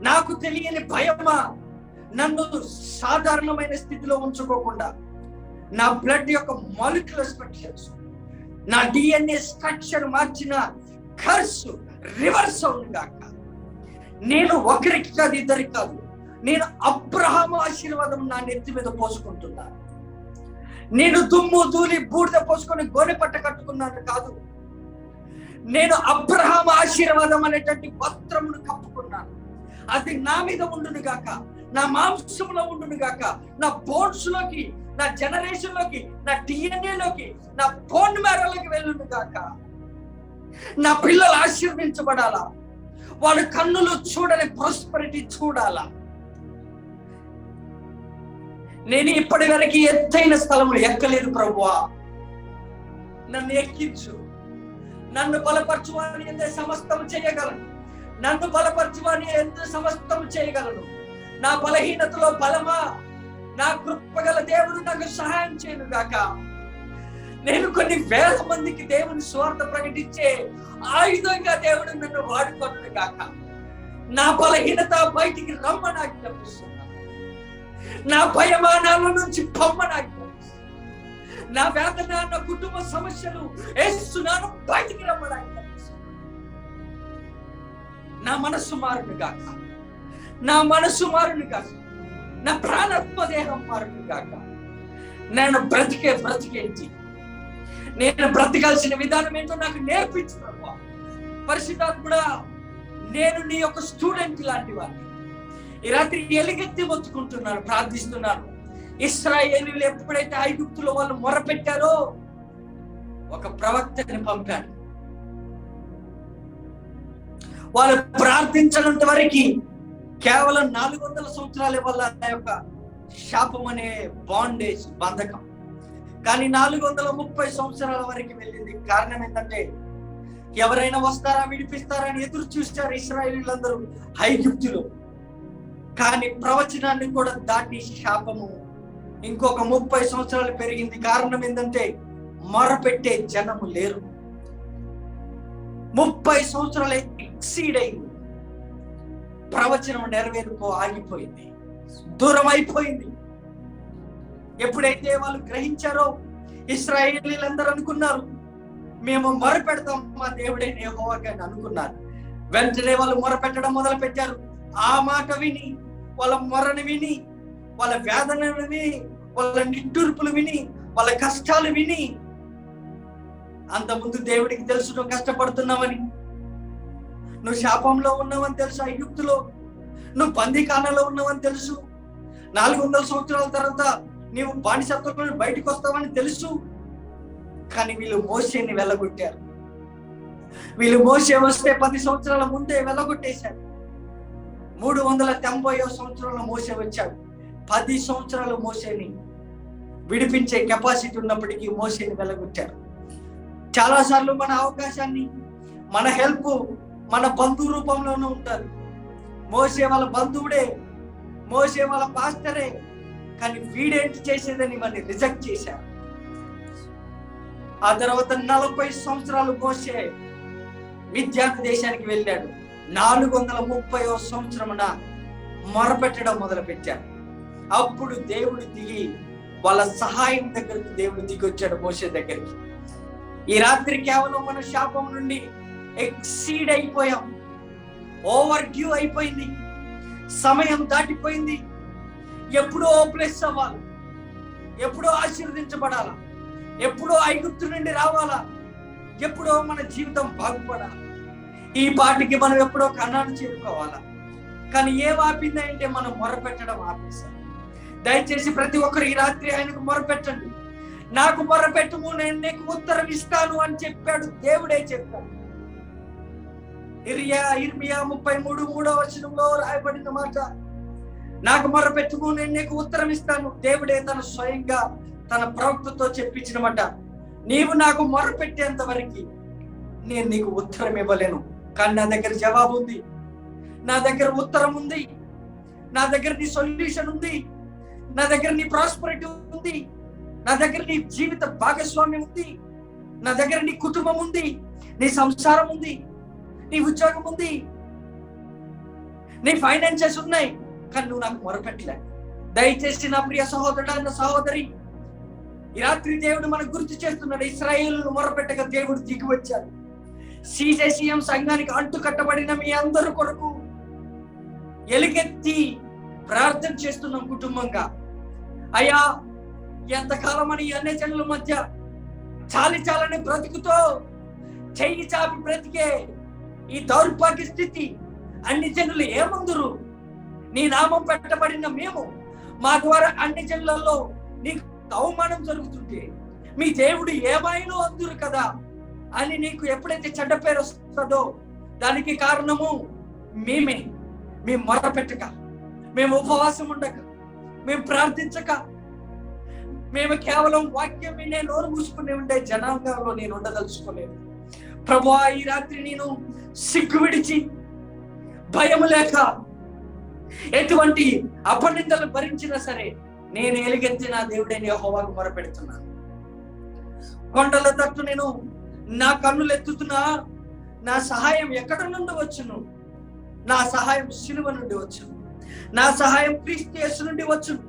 నాకు తెలియని భయమా నన్ను సాధారణమైన స్థితిలో ఉంచుకోకుండా నా బ్లడ్ యొక్క మాలిక్యులర్ స్ట్రక్చర్స్, నా DNA స్ట్రక్చర్ మార్చిన కర్స్ రివర్స్ అవును గాక. నేను ఒకరికి కాదు, ఇద్దరికి కాదు, నేను అబ్రహాము ఆశీర్వాదం నా నెత్తి మీద పోసుకుంటున్నాను. నేను దుమ్ము ధూళి బూడిద పోసుకొని గోనె పట్ట కట్టుకున్నాను కాదు, నేను అబ్రహాము ఆశీర్వాదం అనేటువంటి వస్త్రమును కప్పుకున్నాను. అది నా మీద ఉండును గాక, నా మాంసంలో ఉండును గాక, నా బోన్స్ లోకి, నా జనరేషన్ లోకి, నా DNA లోకి, నా బోన్ మ్యారోలోకి వెళ్ళును గాక. నా పిల్లలు ఆశీర్వించబడాలా, వాళ్ళ కన్నులు చూడని ప్రాస్పరిటీ చూడాలా. నేను ఇప్పటి వరకు ఎత్తైన స్థలములు ఎక్కలేదు ప్రభువా, నన్ను ఎక్కించు. నన్ను బలపరచువాని ఎంత సమస్తం చేయగలను, నన్ను బలపరచువాని ఎంత సమస్తం చేయగలను. నా బలహీనతలో బలమా, నా కృపగల దేవుడు నాకు సహాయం చేయను గాక. నేను కొన్ని వేల మందికి దేవుని స్వార్థ ప్రకటించే ఆయుధంగా దేవుడు నన్ను వాడుకోను గాక. నా బలహీనత బయటికి రమ్మని ఆజ్ఞాపిస్తున్నాను. నా భయమానాల నుంచి పొమ్మని ఆజ్ఞాపిస్తున్నాను. నా వేదన, నా కుటుంబ సమస్యలు యేసునామములో బయటికి రమ్మని ఆజ్ఞాపిస్తున్నాను. నా మనస్సు మారును గాక, నా మనస్సు మారును గాక, నా ప్రాణాత్మ దేహం మారును గాక. నేను బ్రతికేంటి, నేను బ్రతకాల్సిన విధానం ఏంటో నాకు నేర్పించు ప్రభువా. పరిశుద్ధాత్ముడా, నేను నీ యొక్క స్టూడెంట్ లాంటి వాడిని. ఈ రాత్రి ఎలుగెత్తి మొత్తుకుంటున్నాను, ప్రార్థిస్తున్నాను. ఇశ్రాయేలీయులు ఎప్పుడైతే ఐగుప్తులో వాళ్ళు మొరపెట్టారో ఒక ప్రవక్తని పంపాడు. వాళ్ళు ప్రార్థించినంత వరకు కేవలం 400 సంవత్సరాల వల్ల ఆ యొక్క శాపం అనే బాండేజ్, బంధకం. కానీ 430 సంవత్సరాల వరకు వెళ్ళింది. కారణం ఏంటంటే ఎవరైనా వస్తారా, విడిపిస్తారా అని ఎదురు చూస్తారు ఇశ్రాయేలీయులందరూ ఐగుప్తులో. కానీ ప్రవచనాన్ని కూడా దాటి శాపము ఇంకొక 30 సంవత్సరాలు పెరిగింది. కారణం ఏంటంటే మొరపెట్టే జనము లేరు. 30 సంవత్సరాలు ఎక్సీడ్ అయింది. ప్రవచనం ఆగిపోయింది, దూరం అయిపోయింది. ఎప్పుడైతే వాళ్ళు గ్రహించారో ఇశ్రాయేలీయులందరూ అనుకున్నారు మేము మొరపెడతాం మా దేవుడైన యెహోవాకి అని అనుకున్నారు. వెంటనే వాళ్ళు మొరపెట్టడం మొదలు పెట్టారు. ఆ మాట విని, వాళ్ళ మొరను విని, వాళ్ళ వేదనను విని, వాళ్ళ నిట్టూర్పులు విని, వాళ్ళ కష్టాలు విని, అంతకుముందు దేవుడికి తెలుసు నువ్వు కష్టపడుతున్నావని, నువ్వు శాపంలో ఉన్నావని తెలుసు, ఐగుప్తులో నువ్వు బందీఖానాలో ఉన్నావని తెలుసు, 400 సంవత్సరాల తర్వాత నీవు బానిసత్వంలో బయటకు వస్తావని తెలుసు. కానీ వీళ్ళు మోషేని వెళ్ళగొట్టారు. వీళ్ళు మోషే వస్తే 10 సంవత్సరాల ముందే వెళ్ళగొట్టేశారు. 390వ సంవత్సరంలో మోషే వచ్చాడు. 10 సంవత్సరాలు మోషేని విడిపించే కెపాసిటీ ఉన్నప్పటికీ మోషేని వెళ్ళగొట్టారు. చాలా సార్లు మన అవకాశాన్ని, మన హెల్ప్ మన బంధువు రూపంలోనే ఉంటారు. మోషే వాళ్ళ బంధువుడే, మోషే వాళ్ళ పాస్టరే, కానీ వీడేంటి చేసేదని వాడిని రిజెక్ట్ చేశారు. ఆ తర్వాత 40 సంవత్సరాలు మోషే విద్యార్థి దేశానికి వెళ్ళాడు. 430వ సంవత్సరమున మొరపెట్టడం మొదలు పెట్టారు. అప్పుడు దేవుడు దిగి వాళ్ళ సహాయం దగ్గరికి దేవుడు దిగి వచ్చాడు మోషే దగ్గరికి. ఈ రాత్రి కేవలం మన శాపం నుండి ఎక్సీడ్ అయిపోయాం, ఓవర్ డ్యూ అయిపోయింది, సమయం దాటిపోయింది. ఎప్పుడో ప్లస్ అవ్వాలి, ఎప్పుడో ఆశీర్వదించబడాలా, ఎప్పుడో ఐగుప్తు నుండి రావాలా, ఎప్పుడో మన జీవితం బాగుపడాలి. ఈ పాటికి మనం ఎప్పుడో కన్నాను చేరుకోవాలా. కానీ ఏం ఆపిందంటే మనం మొరపెట్టడం ఆపేశాం. దయచేసి ప్రతి ఒక్కరు ఈ రాత్రి ఆయనకు మొరపెట్టండి. నాకు మొరపెట్టుము, నేను నీకు ఉత్తరం ఇస్తాను అని చెప్పాడు, దేవుడే చెప్పాడు. ఇర్మియా 33:3 వచనంలో రాయబడిన మాట, నాకు మొరపెట్టుము నేను నీకు ఉత్తరం ఇస్తాను. దేవుడే తన స్వయంగా తన ప్రవక్తతో చెప్పించిన మాట, నీవు నాకు మొరపెట్టేంత వరకు నేను నీకు ఉత్తరం ఇవ్వలేను. కానీ నా దగ్గర జవాబు ఉంది, నా దగ్గర ఉత్తరం ఉంది, నా దగ్గర నీ సొల్యూషన్ ఉంది, నా దగ్గర నీ ప్రాస్పరిటీ ఉంది, నా దగ్గర నీ జీవిత భాగస్వామ్యం ఉంది, నా దగ్గర నీ కుటుంబం ఉంది, నీ సంసారం ఉంది, నీ ఉద్యోగం ఉంది, నీ ఫైనాన్సెస్ ఉన్నాయి. కానీ నువ్వు నాకు మొరపెట్టలే. దయచేసి నా ప్రియ సహోదరుడు, నా సహోదరి, ఈ రాత్రి దేవుడు మనకు గుర్తు చేస్తున్నాడు. ఇశ్రాయేలును మొరపెట్టగా దేవుడు దిగి వచ్చాడు. CJCM సంఘానికి అంటు కట్టబడిన మీ అందరి కొరకు ఎలుగెత్తి ప్రార్థన చేస్తున్నాం కుటుంబంగా. అయ్యా, ఎంతకాలం అని అన్ని జనుల మధ్య చాలని బ్రతుకుతో చెయ్యి చాపి బ్రతికే ఈ దౌర్భాగ్య స్థితి, అన్ని జనులు ఏమందురు? నీ నామం పెట్టబడిన మేము, మా ద్వారా అన్ని జనులలో నీకు అవమానం జరుగుతుంటే మీ దేవుడు ఏమైనా అందురు కదా అని నీకు ఎప్పుడైతే చెడ్డ పేరు వస్తుందో దానికి కారణము మేమే. మేము మొర పెట్టక, మేము ఉపవాసం ఉండక, మేము ప్రార్థించక, మేము కేవలం వాక్యం వినే నోరు మూసుకుని ఉండే జనాంగంలో నేను ఉండదలుచుకోలేదు. ప్రభువా, ఈ రాత్రి నేను సిగ్గు విడిచి భయం లేక ఎటువంటి అపనిందలు భరించినా సరే నేను ఎలుగెత్తి నా దేవుడైన యెహోవాకు మొరపెడుతున్నాను. కొండల తట్టు నేను నా కన్నులు ఎత్తుతున్నా, నా సహాయం ఎక్కడ నుండి వచ్చును? నా సహాయం శిలువ నుండి వచ్చును. నా సహాయం క్రీస్తు యేసు నుండి వచ్చును.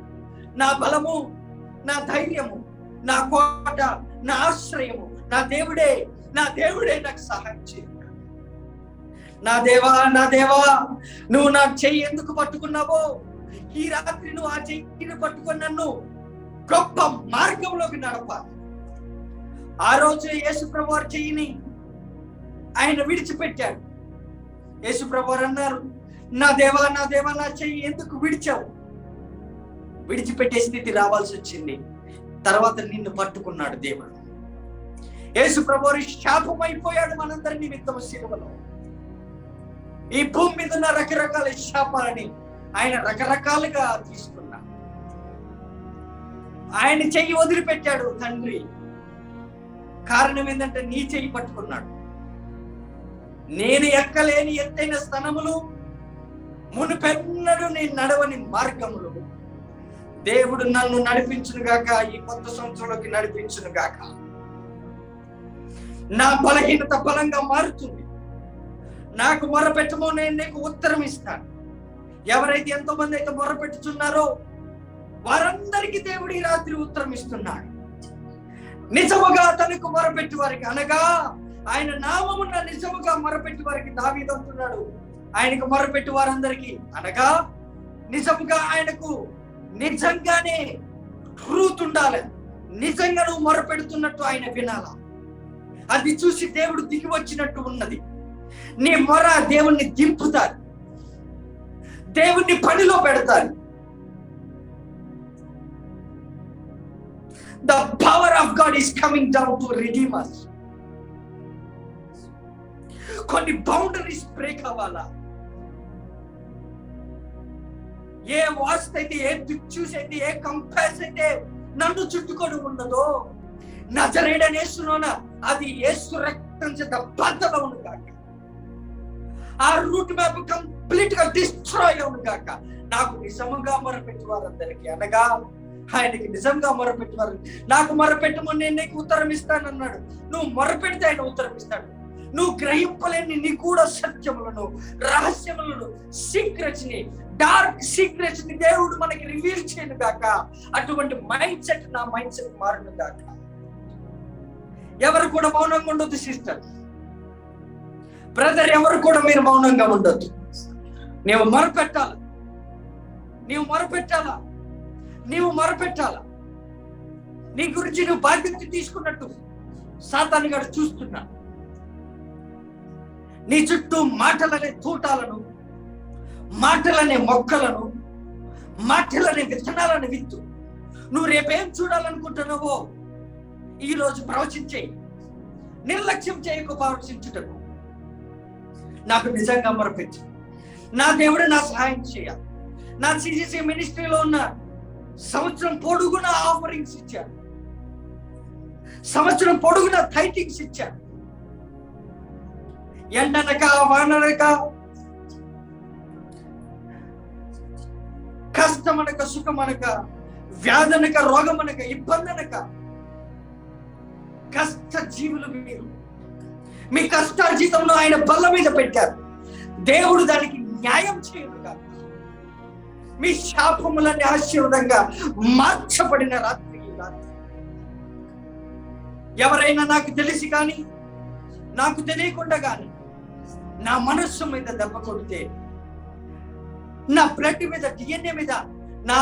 నా బలము, నా ధైర్యము, నా కోట, నా ఆశ్రయము నా దేవుడే నాకు సహాయం చేయ. నా దేవా, నువ్వు నా చెయ్యి ఎందుకు పట్టుకున్నావో ఈ రాత్రి నువ్వు ఆ చెయ్యిని పట్టుకొని నన్ను గొప్ప మార్గంలోకి నడపాలి. ఆ రోజు యేసుప్రభు వారి చెయ్యిని ఆయన విడిచిపెట్టాడు. యేసుప్రభు వారు అన్నారు, నా దేవా నా చెయ్యి ఎందుకు విడిచావు? విడిచిపెట్టే స్థితి రావాల్సి వచ్చింది. తర్వాత నిన్ను పట్టుకున్నాడు దేవుడు. యేసుప్రభు వారు శాపం అయిపోయాడు మనందరి నిమిత్తం శిలువలో. ఈ భూమి మీద ఉన్న రకరకాల శాపాలని ఆయన రకరకాలుగా తీసుకున్నాడు. ఆయన చెయ్యి వదిలిపెట్టాడు తండ్రి. కారణం ఏంటంటే నీ చెయ్యి పట్టుకున్నాడు. నేను ఎక్కలేని ఎత్తైన స్థనములు, మునుపెన్నడు నేను నడవని మార్గములు దేవుడు నన్ను నడిపించును గాక. ఈ కొత్త సంవత్సరంలోకి నడిపించును గాక. నా బలహీనత బలంగా మారుతుంది. నాకు మొరపెట్టమో నేను నీకు ఉత్తరం ఇస్తాను. ఎవరైతే ఎంతో మంది అయితే మొరపెట్టుచున్నారో వారందరికీ దేవుడు ఈ రాత్రి ఉత్తరం ఇస్తున్నాడు. నిజముగా తనకు మొరపెట్టి వారికి, అనగా ఆయన నామమున నిజముగా మొరపెట్టి వారికి దావీదు అంటున్నాడు, ఆయనకు మొరపెట్టి వారందరికీ, అనగా నిజముగా ఆయనకు నిజంగానే ట్రూత్ ఉండాలి. నిజంగా నువ్వు మొరపెడుతున్నట్టు ఆయన వినాలా. అది చూసి దేవుడు దిగి వచ్చినట్టు ఉన్నది. నీ మొర దేవుణ్ణి దింపుతారు, దేవుణ్ణి పనిలో పెడతారు. The power of God is coming down to redeem us. కొన్ని బౌండరీస్ బ్రేక్ అవ్వాలా. ఏ వాస్తు అయితే, ఏ దిక్చూస్ అయితే, ఏ కంపాస్ అయితే నన్ను చుట్టుకొని ఉన్నదో నజరేయుడైన యేసులోన అది యేసు రక్తం చేత బద్దలు అవును కాక. ఆ రూట్ మ్యాప్ కంప్లీట్ గా డిస్ట్రాయ్ అవును కాక. నాకు నిజంగా మొరపెట్టి వారందరికీ, అనగా ఆయనకి నిజంగా మొరపెట్టేవారు, నాకు మొరపెట్టమని నేను నీకు ఉత్తరం ఇస్తానన్నాడు. నువ్వు మొరపెడితే ఆయన ఉత్తరం ఇస్తాడు. నువ్వు గ్రహింపలేని నిగూఢ సత్యములను, రహస్యములను, సీక్రెట్స్ ని, డార్క్ సీక్రెట్స్ ని దేవుడు మనకి రివీల్ చేయను గాక. అటువంటి మైండ్ సెట్ నా మైండ్ సెట్ మారును గాక. ఎవరు కూడా మౌనంగా ఉండొద్దు సిస్టర్, బ్రదర్, ఎవరు కూడా మీరు మౌనంగా ఉండొద్దు. నీవు మొరపెట్టాలా, నీవు మొరపెట్టాలా. నీ గురించి నువ్వు బాధ్యత తీసుకున్నట్టు సాతాను గారు చూస్తున్నా. నీ చుట్టూ మాటలనే తూటాలను, మాటలనే మొక్కలను, మాటలనే విత్తనాలను విత్తు. నువ్వు రేపేం చూడాలనుకుంటున్నావో ఈ రోజు ప్రవచించేయి. నిర్లక్ష్యం చేయకు ప్రవచించుటకు. నాకు నిజంగా మొరపెట్టు. నా దేవుడు నా సహాయం చేయాలి. నా CCC మినిస్ట్రీలో ఉన్న సంవత్సరం పొడుగున ఆఫరింగ్స్ ఇచ్చారు, సంవత్సరం పొడుగున టైటింగ్స్ ఇచ్చారు. ఎండనక వాననక, కష్టమనక సుఖమనక, వ్యాధనక రోగమనక, ఇబ్బందనక, కష్ట జీవులు మీరు. మీ కష్టార్జితంలో ఆయన బల్ల మీద పెట్టారు. దేవుడు దానికి న్యాయం చేయను కాదు. మీ శాపములన్నీ ఆశీర్వాదంగా మార్చబడిన రాత్రి. ఎవరైనా నాకు తెలిసి కానీ నాకు తెలియకుండా కానీ నా మనస్సు మీద దెబ్బ కొడితే, నా బ్లడ్ మీద, DNA మీద, నా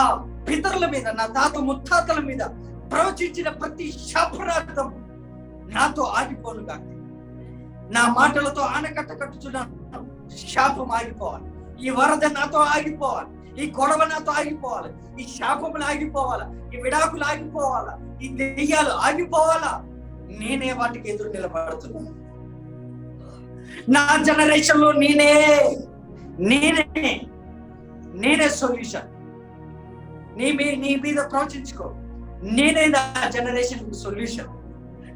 పితరుల మీద, నా తాత ముత్తాతల మీద ప్రవచించిన ప్రతి శాపనార్థం నాతో ఆగిపోను కాక. నా మాటలతో ఆనకట్ట కట్టుచున్నాను, శాపం ఆగిపోవాలి. ఈ వరద నాతో ఆగిపోవాలి, ఈ గొడవ నాతో ఆగిపోవాలి, ఈ శాపములు ఆగిపోవాలా, ఈ విడాకులు ఆగిపోవాలా, ఈ దెయ్యాలు ఆగిపోవాలా. నేనే వాటికి ఎదురు నిలబడుతున్నాను. నా జనరేషన్ లో నేనే సొల్యూషన్. నీ మీద ప్రవచించుకో. నేనే నా జనరేషన్ సొల్యూషన్.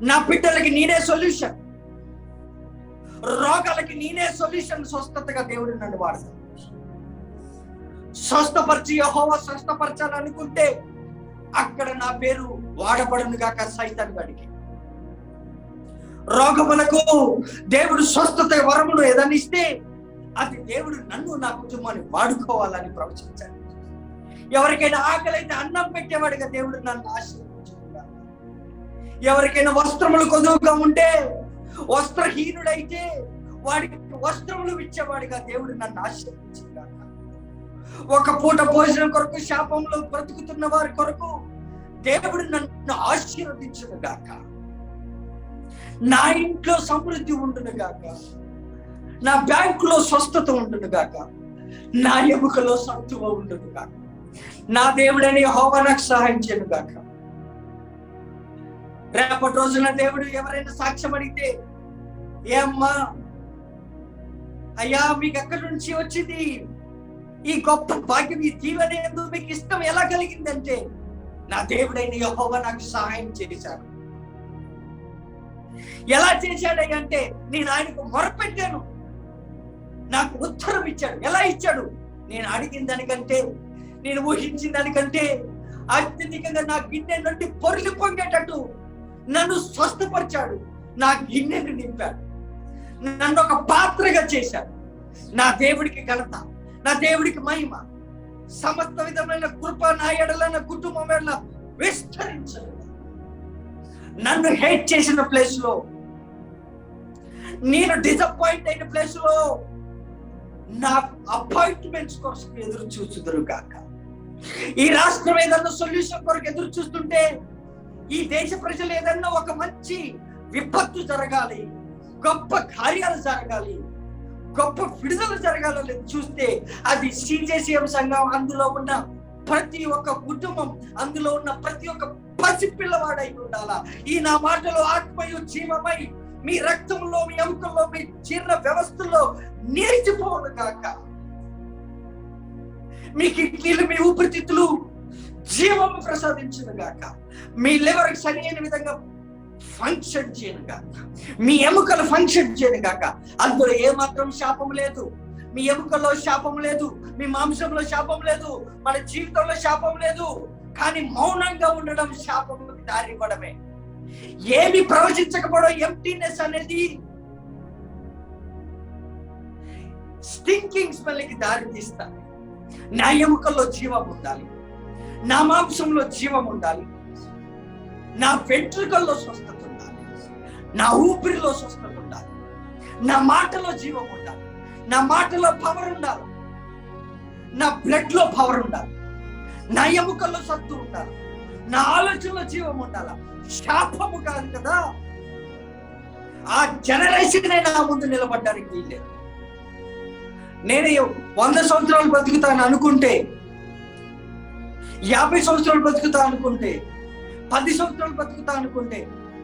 నా బిడ్డలకి నేనే సొల్యూషన్. రోగాలకి నేనే సొల్యూషన్. స్వస్థతగా దేవుడు నన్ను వాడతాడు. స్వస్థపరిచి యెహోవా స్వస్థపరచాలనుకుంటే అక్కడ నా పేరు వాడబడును గాక సైతాను గడికి. రోగములకు దేవుడు స్వస్థత వరమును ఏదైనా ఇస్తే అది దేవుడు నన్ను, నా కుటుంబాన్ని వాడుకోవాలని ప్రవచించాడు. ఎవరికైనా ఆకలి అయితే అన్నం పెట్టేవాడిగా దేవుడు నన్ను ఆశీర్వదించుకున్నాడు. ఎవరికైనా వస్త్రములు కొదువుగా ఉంటే, వస్త్రహీనుడైతే వాడికి వస్త్రములు ఇచ్చేవాడిగా దేవుడు నన్ను ఆశీర్వదించుకున్నాడు. ఒక పూట భోజనం కొరకు శాపంలో బ్రతుకుతున్న వారి కొరకు దేవుడు నన్ను ఆశీర్వదించును గాక. నా ఇంట్లో సమృద్ధి ఉండును గాక. నా బ్యాంకులో స్వస్థత ఉండును గాక. నా ఎముకలో సత్తువ ఉండును గాక. నా దేవుడని యెహోవా నాకు సహాయం చేయను గాక. రేపటి రోజున దేవుడు ఎవరైనా సాక్ష్యం అడిగితే, ఏమ్మా అయ్యా మీకు ఎక్కడి నుంచి వచ్చింది ఈ గొప్ప భాగ్యం, ఈ దీవెన ఎందుకు మీకు ఇష్టం ఎలా కలిగిందంటే, నా దేవుడైన యెహోవా నాకు సహాయం చేశాడు. ఎలా చేశాడంటే, నేను ఆయనకు మొరపెట్టాను, నాకు ఉత్తరం ఇచ్చాడు. ఎలా ఇచ్చాడు? నేను అడిగిన దానికంటే, నేను ఊహించిన దానికంటే అత్యధికంగా నా గిన్నె నుండి పొర్లి పొంగేటట్టు నన్ను స్వస్థపరిచాడు. నా గిన్నెను నింపాడు. నన్ను ఒక పాత్రగా చేశాడు. నా దేవుడికి ఘనత, నా దేవుడికి మహిమ, సమస్త విధమైన కృప నా ఎడల, నా కుటుంబం ఎడల విస్తరించదు. నన్ను హేట్ చేసిన ప్లేస్ లో, నేను డిసప్పాయింట్ అయిన ప్లేస్ లో నా అపాయింట్మెంట్స్ కోసం ఎదురు చూస్తున్నారు కాక. ఈ రాష్ట్రం ఏదన్నా సొల్యూషన్ కొరకు ఎదురు చూస్తుంటే, ఈ దేశ ప్రజలు ఏదన్నా ఒక మంచి విపత్తు జరగాలి, గొప్ప కార్యాలు జరగాలి, గొప్ప విడుదల జరగాలని చూస్తే అది CJCM సంఘం, అందులో ఉన్న ప్రతి ఒక్క కుటుంబం, అందులో ఉన్న ప్రతి ఒక్క పసిపిల్లవాడై ఉండాలా. ఈ నా మాటలో ఆత్మయు జీవమై మీ రక్తంలో, మీ ఎముకల్లో, మీ జీర్ణ వ్యవస్థల్లో నిలిచిపోవును గాక. మీ కిడ్నీలు, మీ ఊపిరితిత్తులు జీవము ప్రసాదించును గాక. మీ లివర్ సరైన విధంగా ఫంక్షన్ చేయను గాక. మీ ఎముకలు ఫంక్షన్ చేయను గాక. అందులో ఏమాత్రం శాపం లేదు. మీ ఎముకల్లో శాపం లేదు, మీ మాంసంలో శాపం లేదు, మన జీవితంలో శాపం లేదు. కానీ మౌనంగా ఉండడం శాపముకి దారి ఇవ్వడమే. ఏమి ప్రవచించకపోవడం, ఎంప్టీనెస్ అనేది స్టింకింగ్ స్మెల్కి దారి తీస్తాను. నా ఎముకల్లో జీవం ఉండాలి, నా మాంసంలో జీవం ఉండాలి, నా వెంట్రుకల్లో స్వస్థత ఉండాలి, నా ఊపిరిలో స్వస్థత ఉండాలి, నా మాటలో జీవం ఉండాలి, నా మాటలో పవర్ ఉండాలి, నా బ్లడ్ లో పవర్ ఉండాలి, నా ఎముకల్లో సత్తు ఉండాలి, నా ఆలోచనలో జీవం ఉండాలి. శాపము కాదు కదా. ఆ జనరేషన్ నా ముందు నిలబడ్డానికి వీల్లేదు. నేను 100 సంవత్సరాలు బతుకుతాను అనుకుంటే, 50 సంవత్సరాలు బతుకుతా అనుకుంటే, 10 సంవత్సరాలు బతుకుతా అనుకుంటే,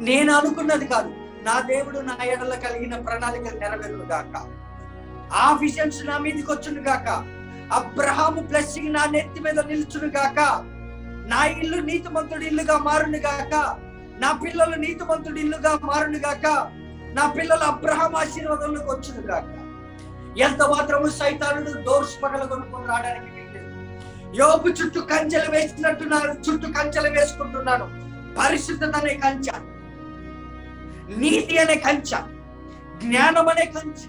నేను అనుకున్నది కాదు, నా దేవుడు నా ఎడల కలిగిన ప్రణాళికలు నెరవేరును గాక. ఆ విజన్స్ నా మీదకి వచ్చును గాక. అబ్రహాము బ్లెస్సింగ్ నా నెత్తి మీద నిలుచును గాక. నా ఇల్లు నీతిమంతుడి ఇల్లుగా మారును గాక. నా పిల్లలు నీతిమంతుడి ఇల్లుగా మారును గాక. నా పిల్లలు అబ్రహాం ఆశీర్వాదంలోకి వచ్చును గాక. ఎంత మాత్రము సైతానుడు డోర్స్ పగలగొనుకొని రావడానికి వీల్లేదు. యోబు చుట్టూ కంచెలు వేసినట్టున్నారు, చుట్టూ కంచెలు వేసుకుంటున్నాను. పరిశుద్ధత అనే కంచె, నీతి అనే కంచె, జ్ఞానం అనే కంచె,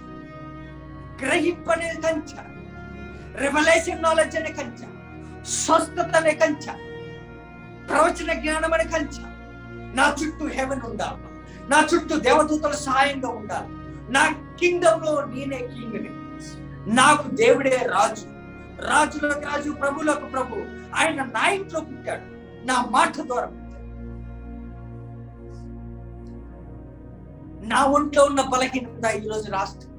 గ్రహింపు అనే కంచె, రెవల్యూషన్ నాలెడ్జ్ అనే కంచె, స్వస్థత అనే కంచె, ప్రవచన జ్ఞానం అనే కంచె. నా చుట్టూ హెవెన్ ఉండాలి. నా చుట్టూ దేవదూతల సహాయంగా ఉండాలి. నా కింగ్డమ్ లో నేనే కింగ్ని. నాకు దేవుడే రాజు, రాజులకు రాజు, ప్రభులకు ప్రభు. ఆయన నా ఇంట్లో పుట్టాడు, నా మాట ద్వారా పుట్టాడు. నా ఒంట్లో ఉన్న బలహీనత ఈరోజు రాష్ట్రం,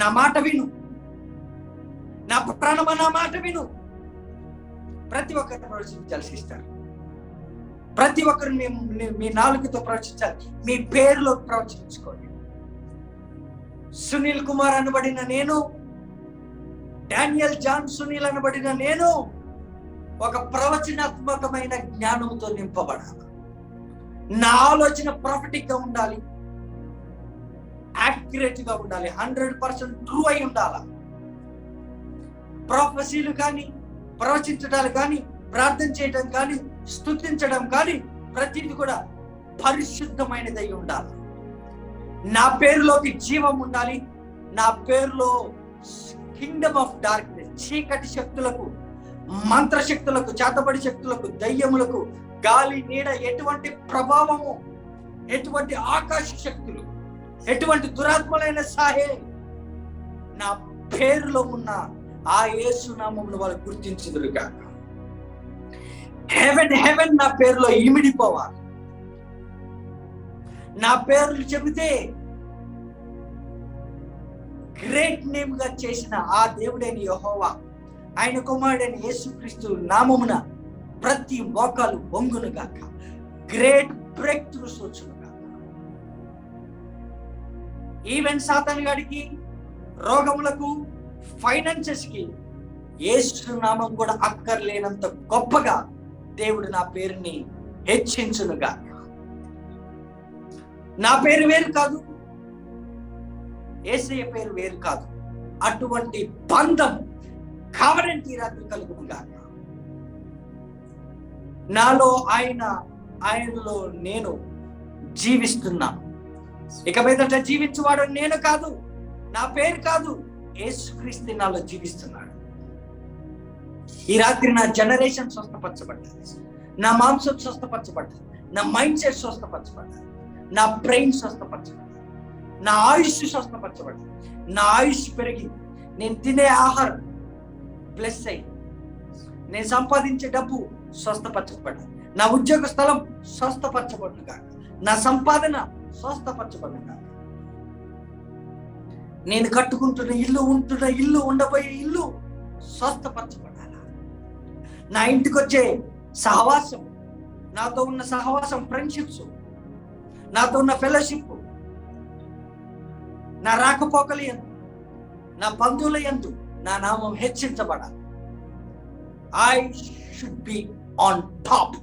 నా మాట విను, నా ప్రాణమ నా మాట విను. ప్రతి ఒక్కరిని ప్రవచించాల్సి ఇస్తారు. ప్రతి ఒక్కరు మీ నాలుగుతో ప్రవచించాలి. మీ పేరులో ప్రవచించుకోండి. సునీల్ కుమార్ అనబడిన నేను, డానియల్ జాన్ సునీల్ అనబడిన నేను ఒక ప్రవచనాత్మకమైన జ్ఞానంతో నింపబడాలి. నా ఆలోచన ప్రాఫిటిక్ గా ఉండాలి, యాక్యురేట్ గా ఉండాలి, 100% ట్రూ అయి ఉండాలి. ప్రొఫెసీలు కానీ, ప్రవచించడాలు కానీ, ప్రార్థన చేయడం కానీ, స్తుతించడం కానీ ప్రతిది కూడా పరిశుద్ధమైనదై ఉండాలి. నా పేరులోకి జీవం ఉండాలి. నా పేరులో కింగ్డమ్ ఆఫ్ డార్క్నెస్, చీకటి శక్తులకు, మంత్రశక్తులకు, చేతబడి శక్తులకు, దయ్యములకు, గాలి నీడ, ఎటువంటి ప్రభావము, ఎటువంటి ఆకాశ శక్తులు, ఎటువంటి దురాత్మలైన సాహే నా పేరులో ఉన్న ఆ యేసు నామమును వాళ్ళు గుర్తించుదురుగా. హెవెన్ నా పేరులో ఇమిడిపోవాలి. నా పేర్లు చెబితే గ్రేట్ నేమ్ గా చేసిన ఆ దేవుడైన యెహోవా, ఆయన కుమారుడైన యేసుక్రీస్తు నామమున ప్రతి మోకాలు వంగును గాక. గ్రేట్ బ్రేక్ త్రూస్ వచ్చును గాక. ఈవెన్ సాతాను గాడికి, రోగములకు, ఫైనాన్సెస్ కి యేసు నామం కూడా అక్కర్లేనంత గొప్పగా దేవుడు నా పేరుని హెచ్చించును గాక. నా పేరు వేరు కాదు, యేసయ్య పేరు వేరు కాదు. అటువంటి బంధం కావనంటి రాత్రి కలుగును గాక. నాలో ఆయన, ఆయనలో నేను జీవిస్తున్నాను. ఇక మీదట జీవించువాడు నేను కాదు, నా పేరు కాదు, యేసుక్రీస్తు నాలో జీవిస్తున్నాడు. ఈ రాత్రి నా జనరేషన్ స్వస్థపరచబడ్డది, నా మాంసం స్వస్థపరచబడ్డది, నా మైండ్ సెట్ స్వస్థపరచబడ్డది, నా బ్రెయిన్ స్వస్థపరచబడ్డది, నా ఆయుష్ స్వస్థపరచబడ్డది. నా ఆయుష్ పెరిగింది. నేను తినే ఆహారం ప్లస్ అయింది. నేను సంపాదించే డబ్బు స్వస్థపరచబడ్డది. నా ఉద్యోగ స్థలం స్వస్థపరచబడును కాక. నా సంపాదన స్వస్థపరచబడును కాక. నేను కట్టుకుంటున్న ఇల్లు, ఉంటున్న ఇల్లు, ఉండబోయే ఇల్లు స్వస్థపరచబడాలి. నా ఇంటికి వచ్చే సహవాసం, నాతో ఉన్న సహవాసం, ఫ్రెండ్షిప్స్, నాతో ఉన్న ఫెలోషిప్, నా రాకపోకల యందు, నా బంధువుల యందు నా నామం హెచ్చించబడాలి. I should be on top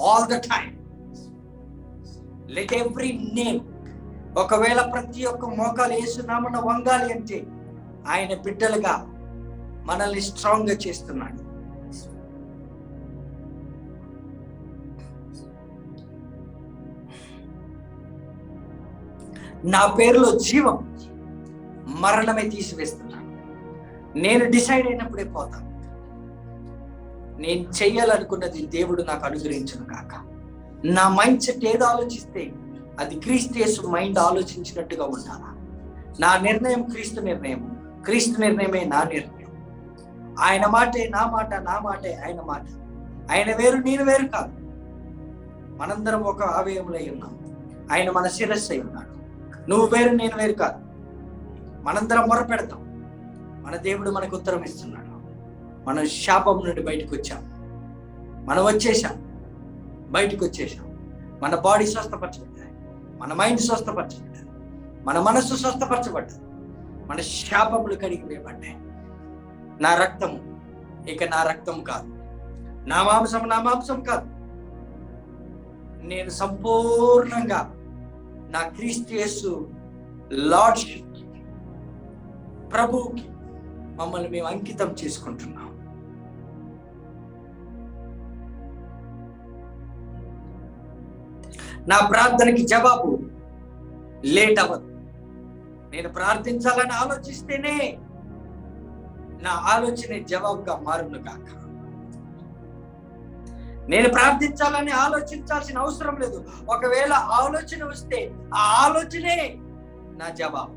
all the time. Let every name, ఒకవేళ ప్రతి ఒక్క మోకాలు యేసు నామమున వంగాలి అంటే ఆయన బిడ్డలుగా మనల్ని స్ట్రాంగ్ గా చేస్తున్నాడు. నా పేరులో జీవం, మరణమే తీసివేస్తున్నాను. నేను డిసైడ్ అయినప్పుడే పోతాను. నేను చెయ్యాలనుకున్నది దేవుడు నాకు అనుగ్రహించును కాక. నా మైండ్ సెట్ ఏదో ఆలోచిస్తే అది క్రీస్తు యేసు మైండ్ ఆలోచించినట్టుగా ఉండాలా. నా నిర్ణయం క్రీస్తు నిర్ణయం, క్రీస్తు నిర్ణయమే నా నిర్ణయం. ఆయన మాటే నా మాట, నా మాటే ఆయన మాట. ఆయన వేరు, నేను వేరు కాదు. మనందరం ఒక అవయములై ఉన్నాం. ఆయన మన శిరస్సు అయి ఉన్నాడు. నువ్వు వేరు, నేను వేరు కాదు. మనందరం మొర పెడతాం. మన దేవుడు మనకు ఉత్తరం ఇస్తున్నాడు. మనం శాపం నుండి బయటకు వచ్చాం. మనం వచ్చేసాం, బయటకు వచ్చేసాం. మన బాడీ స్వస్థపరచబడ్డాయి, మన మైండ్ స్వస్థపరచబడ్డాయి, మన మనస్సు స్వస్థపరచబడ్డాయి, మన శాపములు కడిగి వేయబడ్డాయి. నా రక్తము ఇక నా రక్తం కాదు, నా మాంసం నా మాంసం కాదు. నేను సంపూర్ణంగా నా క్రీస్తు యేసు లార్డ్షిప్, ప్రభువుకి మమ్మల్ని మేము అంకితం చేసుకుంటున్నాం. నా ప్రార్థనకి జవాబు లేట్ అవ్వదు. నేను ప్రార్థించాలని ఆలోచిస్తేనే నా ఆలోచనే జవాబుగా మారును కాక. నేను ప్రార్థించాలని ఆలోచించాల్సిన అవసరం లేదు. ఒకవేళ ఆలోచన వస్తే ఆ ఆలోచనే నా జవాబు.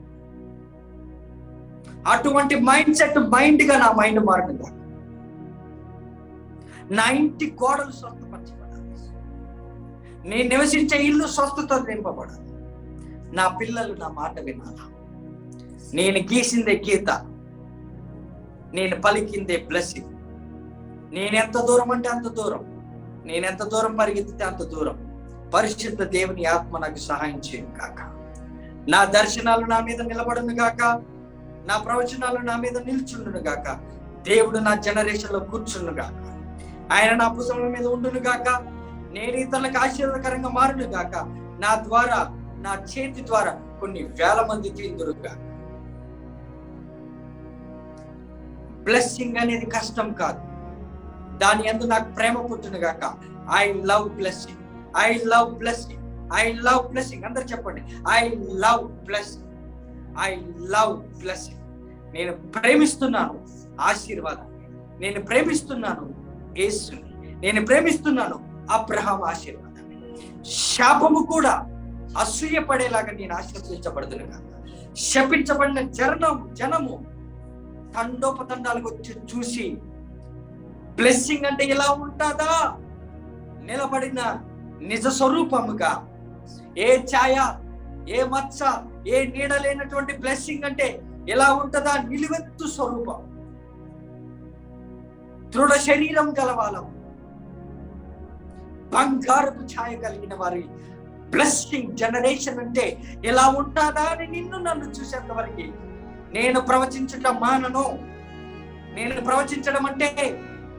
అటువంటి మైండ్ సెట్ మైండ్గా నా మైండ్ మారుతుందా. నా ఇంటి గోడలు స్వస్థపరచబడాలి. నేను నివసించే ఇల్లు స్వస్థత నింపబడాలి. నా పిల్లలు నా మాట వినాలా. నేను గీసిందే గీత, నేను పలికిందే బ్లెస్సింగ్. నేను ఎంత దూరం అంటే అంత దూరం, నేను ఎంత దూరం పరిగెత్తితే అంత దూరం. పరిశుద్ధ దేవుని ఆత్మ నాకు సహాయం చేయను కాక. నా దర్శనాలు నా మీద నిలబడును గాక, నా ప్రవచనాలు నా మీద నిల్చుండును గాక. దేవుడు నా జనరేషన్ లో కూర్చుండు గాక. ఆయన నా భుజముల మీద ఉండును గాక. నేను ఇతరులకు ఆశీర్వాదకరంగా మారును గాక. నా ద్వారా, నా చేతి ద్వారా కొన్ని వేల మంది తిందురు గాక. బ్లెస్సింగ్ అనేది కష్టం కాదు, దాని యందు నాకు ప్రేమ పుట్టును గాక. I love blessing, I love blessing, I love blessing. అందరు చెప్పండి, I love blessing, I love blessing. నేను ప్రేమిస్తున్నాను ఆశీర్వాదం, నేను ప్రేమిస్తున్నాను యేసుని, నేను ప్రేమిస్తున్నాను అబ్రహాం ఆశీర్వాదాన్ని. శాపము కూడా అసూయపడేలాగా నేను ఆశీర్వదించబడుతున్నా కాక. శపించబడిన జనము తండోపతండాలకు వచ్చి చూసి బ్లెస్సింగ్ అంటే ఇలా ఉంటుందా, నిలబడిన నిజ స్వరూపముగా, ఏ ఛాయ, ఏ మచ్చ, ఏ నీడ లేనటువంటి బ్లెస్సింగ్ అంటే ఎలా ఉంటుందా, నిలువెత్తు స్వరూపం, దృఢ శరీరం గలవాళ్ళం, బంగారపు ఛాయ కలిగిన వారి బ్లెస్సింగ్ జనరేషన్ అంటే ఎలా ఉంటుందా అని నిన్ను నన్ను చూసేంత వరకు నేను ప్రవచించటం మానను. నేను ప్రవచించడం అంటే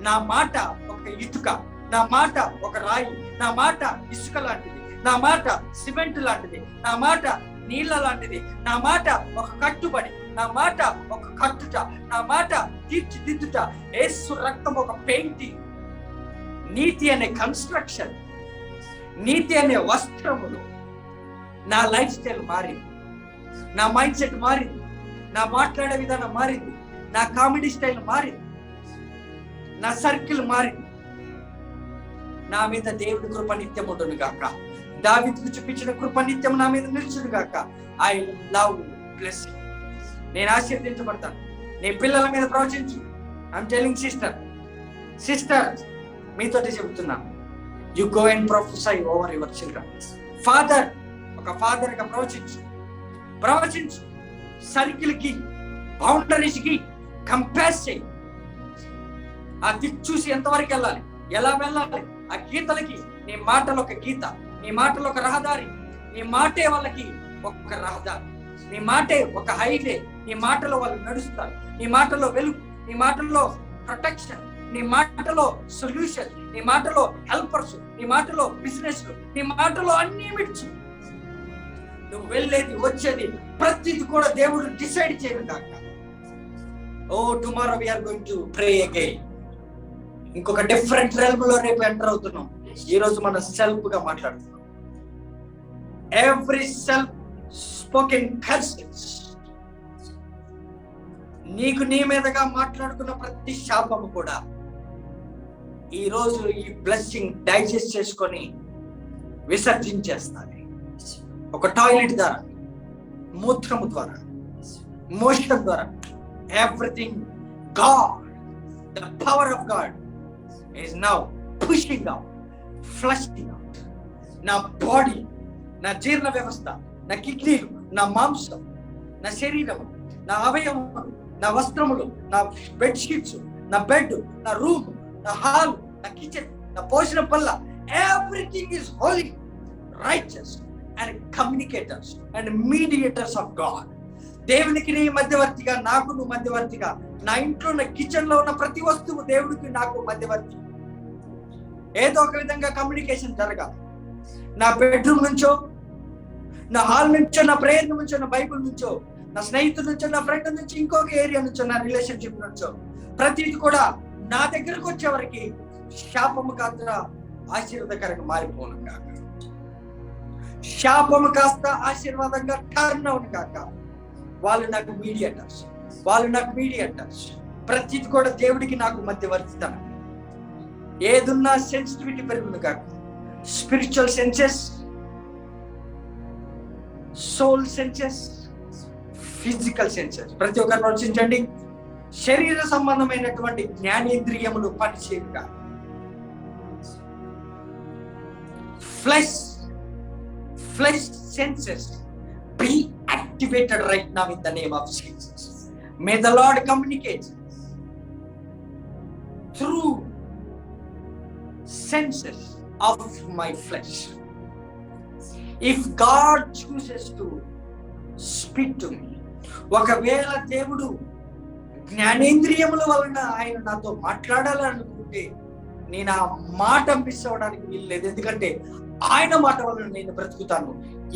నా మాట ఒక ఇటుక, నా మాట ఒక రాయి, నా మాట ఇసుక లాంటిది, నా మాట సిమెంట్ లాంటిది, నా మాట నీళ్ళ లాంటిది, నా మాట ఒక కట్టుబడి, నా మాట ఒక కట్టుట, నా మాట తీర్చిదిద్దుట. యేసు రక్తం ఒక పెయింటింగ్. నీతి అనే కన్స్ట్రక్షన్, నీతి అనే వస్త్రములు. నా లైఫ్ స్టైల్ మారింది, నా మైండ్ సెట్ మారింది, నా మాట్లాడే విధానం మారింది, నా కామెడీ స్టైల్ మారింది, నా సర్కిల్ మారింది. నా మీద దేవుడి కృప నిత్యం ఉండును గాక. దావీదుకు చూపించిన కృప నిత్యం నా మీద నిలుచును గాక. I love blessing. నేను ఆశీర్వదించబడతాను. నీ పిల్లల మీద ప్రవచించు. ఐఎమ్ టెల్లింగ్ సిస్టర్ మీతోటి చెబుతున్నాను, you go and prophesy over your children. Father, ఒక ఫాదర్ గా ప్రవచించు. సర్కిల్ కి, బౌండరీస్ కి కంపాస్ చేయి. ఆ దిక్కు చూసి ఎంతవరకు వెళ్ళాలి, ఎలా వెళ్ళాలి, ఆ గీతలకి నీ మాటలో ఒక గీత, నీ మాటలో ఒక రహదారి, నీ మాటే వాళ్ళకి ఒక రహదారి, నీ మాటే ఒక హైవే. నీ మాటలో వాళ్ళు నడుస్తారు, నీ మాటలో వెలుగు, నీ మాటల్లో ప్రొటెక్షన్, నీ మాటలో సొల్యూషన్, నీ మాటలో హెల్పర్స్, నీ మాటలో బిజినెస్, నీ మాటలో అన్ని మిడ్చు. నువ్వు వెళ్ళేది వచ్చేది ప్రతిది కూడా దేవుడు డిసైడ్ చేయను కాక. Oh tomorrow we are going to pray again. ఇంకొక డిఫరెంట్ రెల్మ్ లో రేపు ఎంటర్ అవుతున్నాం. ఈ రోజు మనం సెల్ఫ్ గా మాట్లాడుతున్నాం. ఎవ్రీ సెల్ఫ్ స్పోకెన్ కర్సెస్, నీకు నీ మీదగా మాట్లాడుకున్న ప్రతి శాపము కూడా ఈ రోజు ఈ బ్లెస్సింగ్ డైజెస్ట్ చేసుకొని విసర్జించేస్తాను. ఒక టాయిలెట్ ద్వారా, మూత్రము ద్వారా, మోషన్ ద్వారా, everything God, the power of God is now pushing out, flushing out. నా బాడీ, నా జీర్ణ వ్యవస్థ, నా కిడ్నీలు, నా మాంసం, నా శరీరం, నా అవయవములు, నా వస్త్రములు, నా బెడ్షీట్స్, నా బెడ్, నా రూమ్, నా హాల్, నా కిచెన్, నా భోజనం పల్ల, everything is holy, righteous and communicators and mediators of God. దేవునికి నీ మధ్యవర్తిగా, నాకు నువ్వు మధ్యవర్తిగా. నా ఇంట్లో ఉన్న కిచెన్ లో ఉన్న ప్రతి వస్తువు దేవుడికి నాకు మధ్యవర్తి. ఏదో ఒక విధంగా కమ్యూనికేషన్ జరగాలి. నా బెడ్రూమ్ నుంచో, నా హాల్ నుంచో, నా ప్రేయర్ నుంచో, నా బైబుల్ నుంచో, నా స్నేహితుల నుంచో, నా ఫ్రెండ్ నుంచి, ఇంకొక ఏరియా నుంచో, నా రిలేషన్షిప్ నుంచో, ప్రతిది కూడా నా దగ్గరకు వచ్చే వరకు శాపము కాస్త ఆశీర్వాదకరంగా మారిపోను కాక. శాపము కాస్త ఆశీర్వాదంగా టర్న్ అవును కాక. వాళ్ళు నాకు మీడియేటర్స్, ప్రతిది కూడా దేవుడికి నాకు మధ్యవర్తిస్తాను. ఏదున్నా సెన్సిటివిటీ పెరుగును కాక. Spiritual senses, soul senses, physical senses. ప్రతి ఒక్కరు ఆలోచించండి. శరీర సంబంధమైనటువంటి జ్ఞానేంద్రియములు పనిచేయగా, flesh senses be activated right now in the name of Jesus. May the Lord communicate through senses of my flesh. If God chooses to speak to me, ఒకవేళ దేవుడు జ్ఞానేంద్రియముల వలన ఆయన నాతో మాట్లాడాలనుకుంటే నేను ఆ మాట మిస్ అవ్వడానికి వీల్లేదు. ఎందుకంటే ఆయన మాట వలన నేను బ్రతుకుతాను.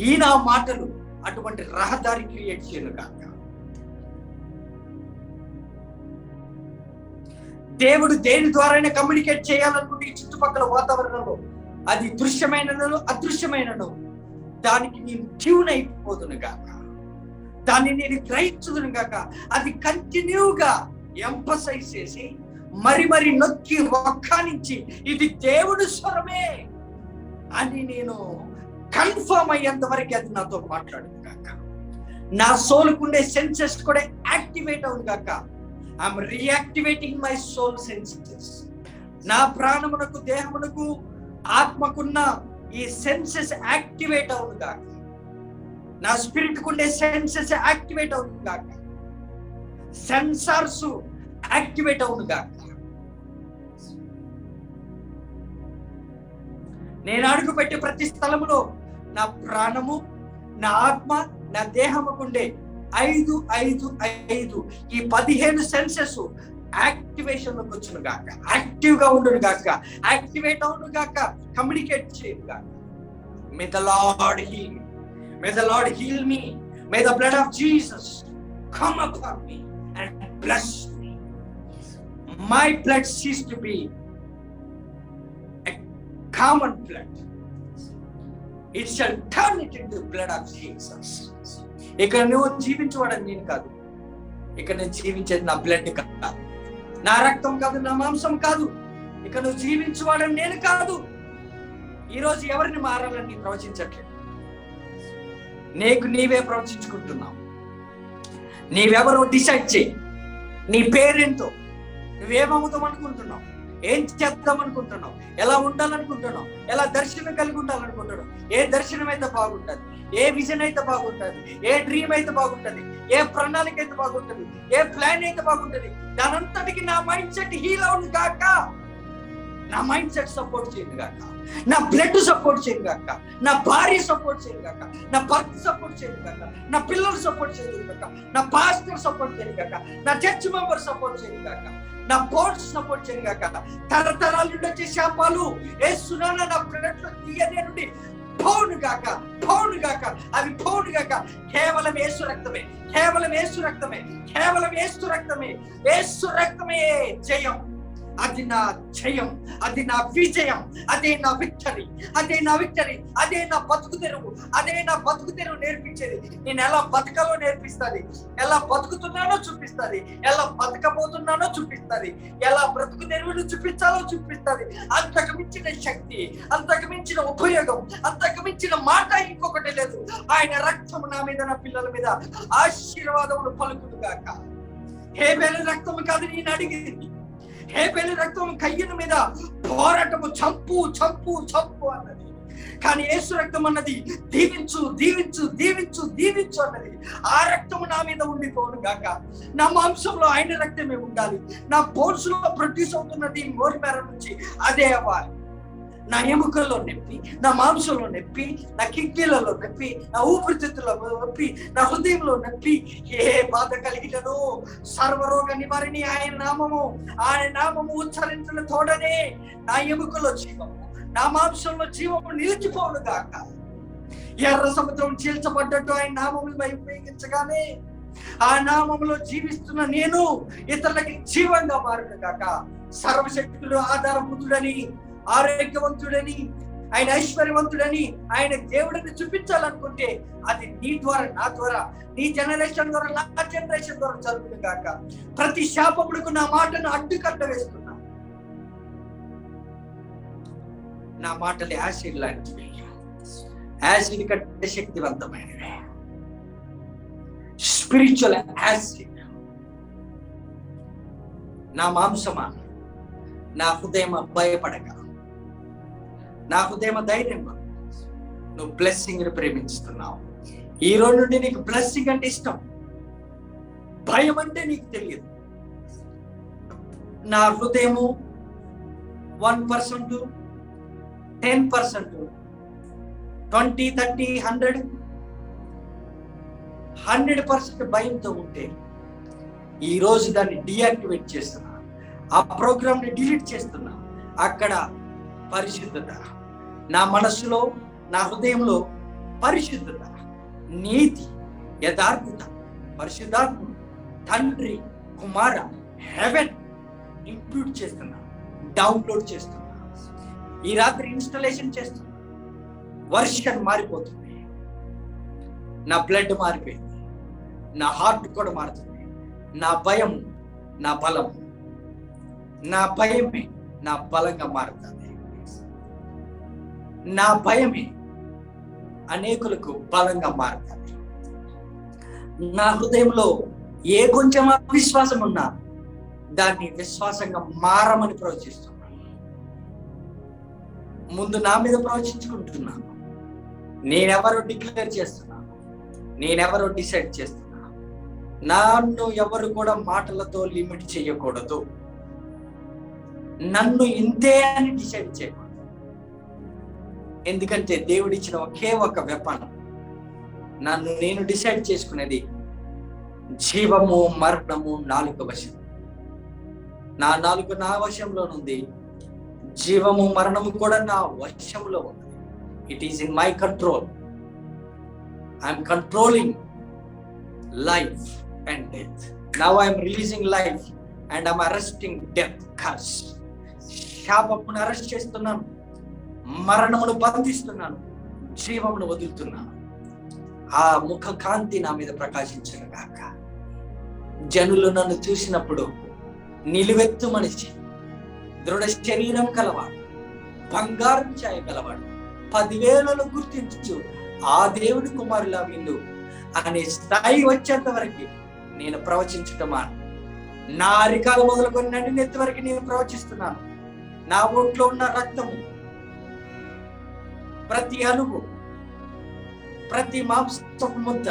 ఈయన మాటలు అటువంటి రహదారి క్రియేట్ చేయను కాక. దేవుడు దేని ద్వారా కమ్యూనికేట్ చేయాలనుకుంటే ఈ చుట్టుపక్కల వాతావరణంలో, అది దృశ్యమైనను అదృశ్యమైనను, దానికి నేను ట్యూన్ అయిపోదును గాక, దాన్ని నేను గ్రహించుదును గాక. అది కంటిన్యూగా ఎంఫసైజ్ చేసి మరి నొక్కి ఒక్కానించి ఇది దేవుడి స్వరమే అని నేను కన్ఫర్మ్ అయ్యేంత వరకు అది నాతో మాట్లాడును గాక. నా సోల్కుండే సెన్సెస్ కూడా యాక్టివేట్ అవును గాక. I'm reactivating my soul senses. నా ప్రాణమునకు, దేహమునకు, ఆత్మకున్న ఈ సెన్సెస్ యాక్టివేట్ అవును గాక. నా స్పిరిట్ కుండే సెన్సెస్ యాక్టివేట్ అవును గాక. సెన్సార్స్ యాక్టివేట్ అవును గాక. నేను అడుగుపెట్టే ప్రతి స్థలములో నా ప్రాణము, నా ఆత్మ, నా దేహముకుండే 5 ఈ 15 సెన్సెస్ యాక్టివేషన్ లోకి వచ్చును గాక. యాక్టివ్ గా ఉండును గాక, యాక్టివేట్ అవును గాక, కమ్యూనికేట్ చేయను గాక. May the Lord heal, may the Lord heal me, may the blood of Jesus come upon me and bless me. My blood cease to be common blood. It shall turn it into the blood of Jesus. ఇక్కడ నువ్వు జీవించవాడని నేను కాదు, ఇక్కడ నేను జీవించేది నా blood కాదు, నా రక్తం కాదు, నా మాంసం కాదు. ఇక్కడ నువ్వు జీవించవాడని నేను కాదు. ఈరోజు ఎవరిని మారాలని నీ ప్రవచించట్లేదు, నీవే ప్రవచించుకుంటున్నావు. నీవెవరో డిసైడ్ చేయి. నీ పేరేంటో, నువ్వేమవుతాం అనుకుంటున్నావు, ఏం చేద్దాం అనుకుంటున్నావు, ఎలా ఉండాలనుకుంటున్నావు, ఎలా దర్శనం కలిగి ఉండాలనుకుంటున్నావు, ఏ దర్శనం అయితే బాగుంటుంది, ఏ విజన్ అయితే బాగుంటుంది, ఏ డ్రీమ్ అయితే బాగుంటుంది, ఏ ప్రణాళిక అయితే బాగుంటుంది, ఏ ప్లాన్ అయితే బాగుంటుంది, దానంతటికి నా మైండ్ సెట్ హీల్ అవును కాక. నా మైండ్ సెట్ సపోర్ట్ చేయను గాక, నా బ్లడ్ సపోర్ట్ చేయను గాక, నా భార్య సపోర్ట్ చేయను గాక, నా భర్త సపోర్ట్ చేయను గాక, నా పిల్లలు సపోర్ట్ చేయను గాక, నా పాస్టర్ సపోర్ట్ చేయను గాక, నా చర్చ్ మెంబర్ సపోర్ట్ చేయను గాక, నా బోర్డ్స్ సపోర్ట్ చేయను గాక. తరతరాల నుండి వచ్చే శాపాలు యేసునామ నా బ్లడ్ లో తీయనే నుండి పోవును గాక, పోవును గాక, అవి పోవును గాక. కేవలం యేసు రక్తమే, కేవలం యేసు రక్తమే, కేవలం యేసు రక్తమే. యేసు రక్తమే జయం. అది నా జయం, అది నా విజయం, అదే నా విక్టరీ, అదే నా విక్టరీ, అదే నా బతుకు తెరువు, అదే నా బతుకు తెరువు నేర్పించేది. నేను ఎలా బతకాలో నేర్పిస్తుంది, ఎలా బతుకుతున్నానో చూపిస్తుంది, ఎలా బతకబోతున్నానో చూపిస్తుంది, ఎలా బ్రతుకు తెరువును చూపించాలో చూపిస్తుంది. అంతకు మించిన శక్తి, అంతకు మించిన ఉపయోగం, అంతకు మించిన మాట ఇంకొకటి లేదు. ఆయన రక్తము నా మీద, నా పిల్లల మీద ఆశీర్వాదములు పలుకును గాక. హేబెలు రక్తము కాదు నేను అడిగింది, హేబెలు రక్తం కయ్యను మీద పోరాటము, చంపు చంపు చంపు అన్నది. కానీ యేసు రక్తం అన్నది దీవించు దీవించు దీవించు దీవించు అన్నది. ఆ రక్తము నా మీద ఉండిపోను గాక. నా మాంసంలో ఆయన రక్తమే ఉండాలి. నా బోన్స్ లో ప్రొడ్యూస్ అవుతున్నది మోరిమేర నుంచి అదే అవ్వాలి. నా ఎముకల్లో నొప్పి, నా మాంసంలో నొప్పి, నా కిడ్నీలలో నొప్పి, నా ఊపిరితిత్తులలో నొప్పి, నా హృదయంలో నొప్పి, ఏ బాధ కలిగినను సర్వరోగ నివారణి ఆయన నామము. ఆయన నామము ఉచ్చరించిన తోడనే నా ఎముకల్లో జీవము, నా మాంసంలో జీవము నిలిచిపోను గాక. ఎర్ర సముద్రం చీల్చబడ్డట్టు ఆయన నామములు ఉపయోగించగానే ఆ నామములో జీవిస్తున్న నేను ఇతరులకి జీవంగా మారును గాక. సర్వశక్తుడు ఆధారభూతుడని, ఆరోగ్యవంతుడని, ఆయన ఐశ్వర్యవంతుడని, ఆయన దేవుడిని చూపించాలనుకుంటే అది నీ ద్వారా, నా ద్వారా, నీ జనరేషన్ ద్వారా, నా జనరేషన్ ద్వారా జరుగుతుంది కాక. ప్రతి శాపములకు నా మాటను అడ్డుకట్ట వేస్తున్నా. నా మాటలు యాసిడ్ లాంటివి, యాసిడ్ కంటే శక్తివంతమైనవి, స్పిరిచువల్ యాసిడ్. నా మాంసమా, నా హృదయం భయపడక, నా హృదయం ధైర్యంగా, నువ్వు బ్లెస్సింగ్ ని ప్రేమిస్తున్నావు. ఈ రోజు నుండి నీకు బ్లెస్సింగ్ అంటే ఇష్టం, భయం అంటే నీకు తెలియదు. నా హృదయము 1%, 10%, 20, 30, 100% భయంతో ఉంటే ఈ రోజు దాన్ని డియాక్టివేట్ చేస్తున్నా, ఆ ప్రోగ్రామ్ ని డిలీట్ చేస్తున్నా. అక్కడ పరిశుద్ధత, నా మనస్సులో, నా హృదయంలో పరిశుద్ధత, నీతి, యథార్థత, పరిశుద్ధాత్మ, తండ్రి, కుమార, హెవెన్ ఇంప్యూట్ చేస్తున్నా, డౌన్లోడ్ చేస్తున్నా. ఈ రాత్రి ఇన్స్టాలేషన్ చేస్తున్నా. వర్షన్ మారిపోతుంది, నా బ్లడ్ మారిపోయింది, నా హార్ట్ కూడా మారుతుంది. నా భయం నా బలం, నా భయమే నా బలంగా మారుతుంది. నా భయమే అనేకులకు బలంగా మారుతుంది. నా హృదయంలో ఏ కొంచెం అవిశ్వాసం ఉన్నా దాన్ని విశ్వాసంగా మారమని ప్రవచిస్తున్నాను. ముందు నా మీద ప్రవచించుకుంటున్నాను. నేనెవరో డిక్లేర్ చేస్తున్నాను, నేనెవరో డిసైడ్ చేస్తున్నాను. నన్ను ఎవరు కూడా మాటలతో లిమిట్ చేయకూడదు, నన్ను ఇంతే అని డిసైడ్ చేయకూడదు. ఎందుకంటే దేవుడిచ్చిన ఒకే ఒక వెపన్, నన్ను నేను డిసైడ్ చేసుకునేది జీవము మరణము నాలుక వశం. నా నాలుక నా వశంలోనుంది, జీవము మరణము కూడా నా వశంలో ఉంది. It is in my control. I'm controlling life and death. Now I'm releasing life and I'm arresting death curse. శాపమును అరెస్ట్ చేస్తున్నాను, మరణమును బంధిస్తున్నాను, జీవమును వదులుతున్నాను. ఆ ముఖ కాంతి నా మీద ప్రకాశించును గాక. జనులు నన్ను చూసినప్పుడు నిలువెత్తు మనిషి, దృఢ శరీరం కలవాడు, బంగారం ఛాయ కలవాడు, 10,000 గుర్తించు ఆ దేవుడి కుమారులా వీళ్ళు అనే స్థాయి వచ్చేంత వరకు నేను ప్రవచించటమా. నా అరికాల మొదలుకొని నడినెత్తి వరకు నేను ప్రవచిస్తున్నాను. నా ఒంట్లో ఉన్న రక్తము, ప్రతి అణువు, ప్రతి మాంసపు ముద్ద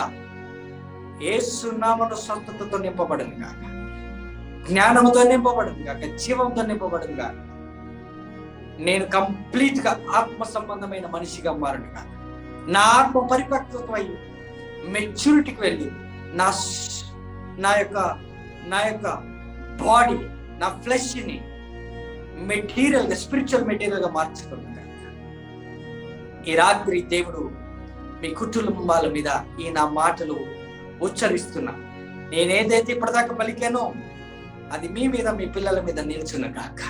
యేసు నామమున స్వస్థతతో నింపబడును గాక, జ్ఞానముతో నింపబడును గాక, జీవంతో నింపబడును గాక. నేను కంప్లీట్ గా ఆత్మ సంబంధమైన మనిషిగా మారును గాక. నా ఆత్మ పరిపక్వత అయ్యి మెచ్యూరిటీకి వెళ్ళి నా యొక్క బాడీ, నా ఫ్లెష్ ని మెటీరియల్ గా, స్పిరిచువల్ మెటీరియల్ గా మార్చుకున్నాను. ఈ రాత్రి దేవుడు మీ కుటుంబాల మీద ఈ నా మాటలు ఉచ్చరిస్తున్నా. నేనేదైతే ఇప్పటిదాకా పలికానో అది మీ మీద, మీ పిల్లల మీద నిల్చున్న గాక.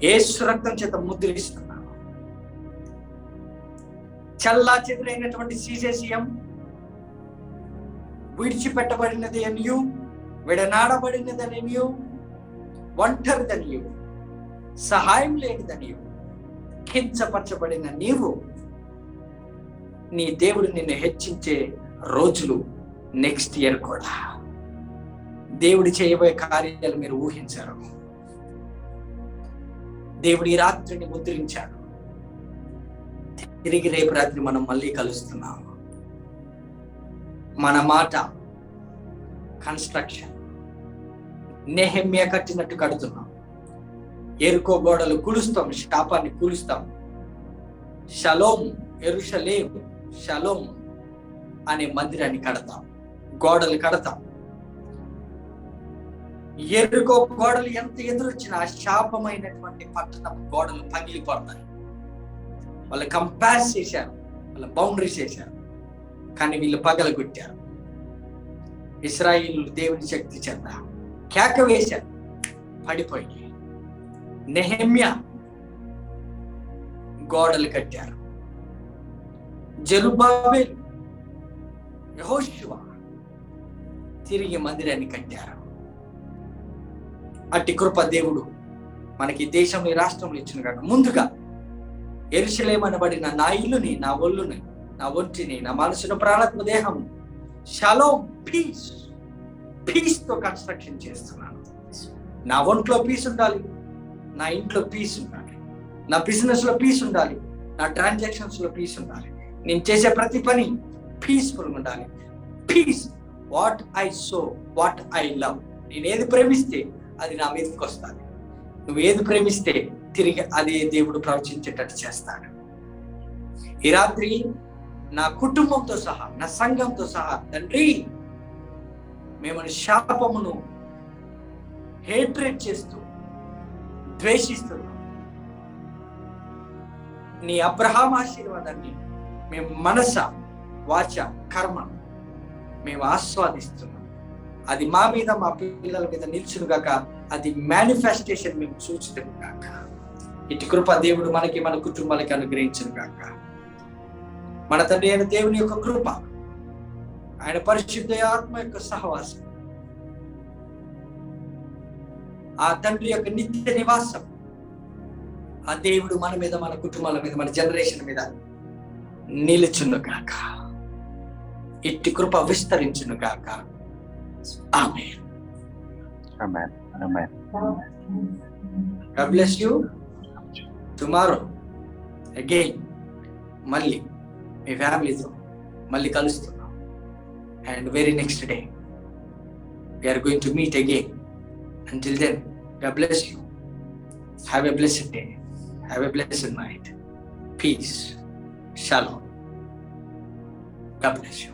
యేసు రక్తం చేత ముద్రిస్తున్నాను. చల్లా చెదురైనటువంటి సీసేసియం విడిచిపెట్టబడినది అనియు, విడనాడబడినదనియు, ఒంటరిదనియు, సహాయం లేనిదనియు, కించపరచబడిన నీవు, నీ దేవుడు నిన్ను హెచ్చించే రోజులు నెక్స్ట్ ఇయర్ కూడా. దేవుడు చేయబోయే కార్యాలు మీరు ఊహించారు. దేవుడు ఈ రాత్రిని ముద్రించాడు. తిరిగి రేపు రాత్రి మనం మళ్ళీ కలుస్తున్నాం. మన మాట కన్స్ట్రక్షన్. నెహెమ్యా కట్టినట్టు కడుతున్నాం. ఎరుకో గోడలు కూలుస్తాం, శాపాన్ని కూలుస్తాం. షలోమ్, యెరూషలేం షలోమ్ అనే మందిరాన్ని కడతాం, గోడలు కడతాం. ఎరుకో గోడలు ఎంత ఎదురొచ్చినా శాపమైనటువంటి పట్టణం గోడలు పగిలిపోతాయి. వాళ్ళు కంపాస్ చేశారు, వాళ్ళ బౌండరీస్ చేశారు, కానీ వీళ్ళు పగలగొట్టారు. ఇశ్రాయేలు దేవుని శక్తి చేత కేక వేశారు, పడిపోయి. నెహెమ్యా గోడలు కట్టారు. జెరుబ్బాబెలు, యెహోషువ తిరిగి మందిరాన్ని కట్టారు. అట్టి కృప దేవుడు మనకి దేశంలో, ఈ రాష్ట్రంలో ఇచ్చిన కాక ముందుగా యెరూషలేము అనబడిన నా ఇల్లుని, నా ఒళ్ళుని, నా ఒంటిని, నా మనసును, ప్రాణాత్మ, దేహం షలోమ్, పీస్, పీస్ తో కన్స్ట్రక్షన్ చేస్తున్నాను. నా ఒంట్లో పీస్ ఉండాలి, నా ఇంట్లో పీస్ ఉండాలి, నా బిజినెస్ లో పీస్ ఉండాలి, నా ట్రాన్సాక్షన్స్ లో పీస్ ఉండాలి, నేను చేసే ప్రతి పని పీస్ఫుల్ ఉండాలి. Peace, what I sow, what I love. నేను ఏది ప్రేమిస్తే అది నా మీదకి వస్తుంది. నువ్వు ఏది ప్రేమిస్తే తిరిగి అదే దేవుడు ప్రవచించేటట్టు చేస్తాడు. ఈ రాత్రి నా కుటుంబంతో సహా, నా సంఘంతో సహా, తండ్రి, మేము శాపమును హేట్రేట్ చేస్తూ ద్వేషిస్తున్నాం. నీ అబ్రహాం ఆశీర్వాదాన్ని మేము మనస, వాచ, కర్మ మేము ఆస్వాదిస్తున్నాం. అది మా మీద, మా పిల్లల మీద నిల్చును గాక. అది మేనిఫెస్టేషన్ మేము చూచుతాము గాక. ఇటు కృప దేవుడు మనకి, మన కుటుంబాలకి అనుగ్రహించును గాక. మన తండ్రి అయిన దేవుని యొక్క కృప, ఆయన పరిశుద్ధ ఆత్మ యొక్క సహవాసం, ఆ తండ్రి యొక్క నిత్య నివాసం, ఆ దేవుడు మన మీద, మన కుటుంబాల మీద, మన జనరేషన్ మీద నిలుచును గాక. ఇట్టి కృప విస్తరించును గాక. ఆమేన్. Amen. Amen. God bless you. Tomorrow again మళ్ళీ మీ ఫ్యామిలీతో మళ్ళీ కలుస్తున్నాం. And very next day we are going to meet again. Until then, God bless you. Have a blessed day. Have a blessed night. Peace. Shalom. God bless you.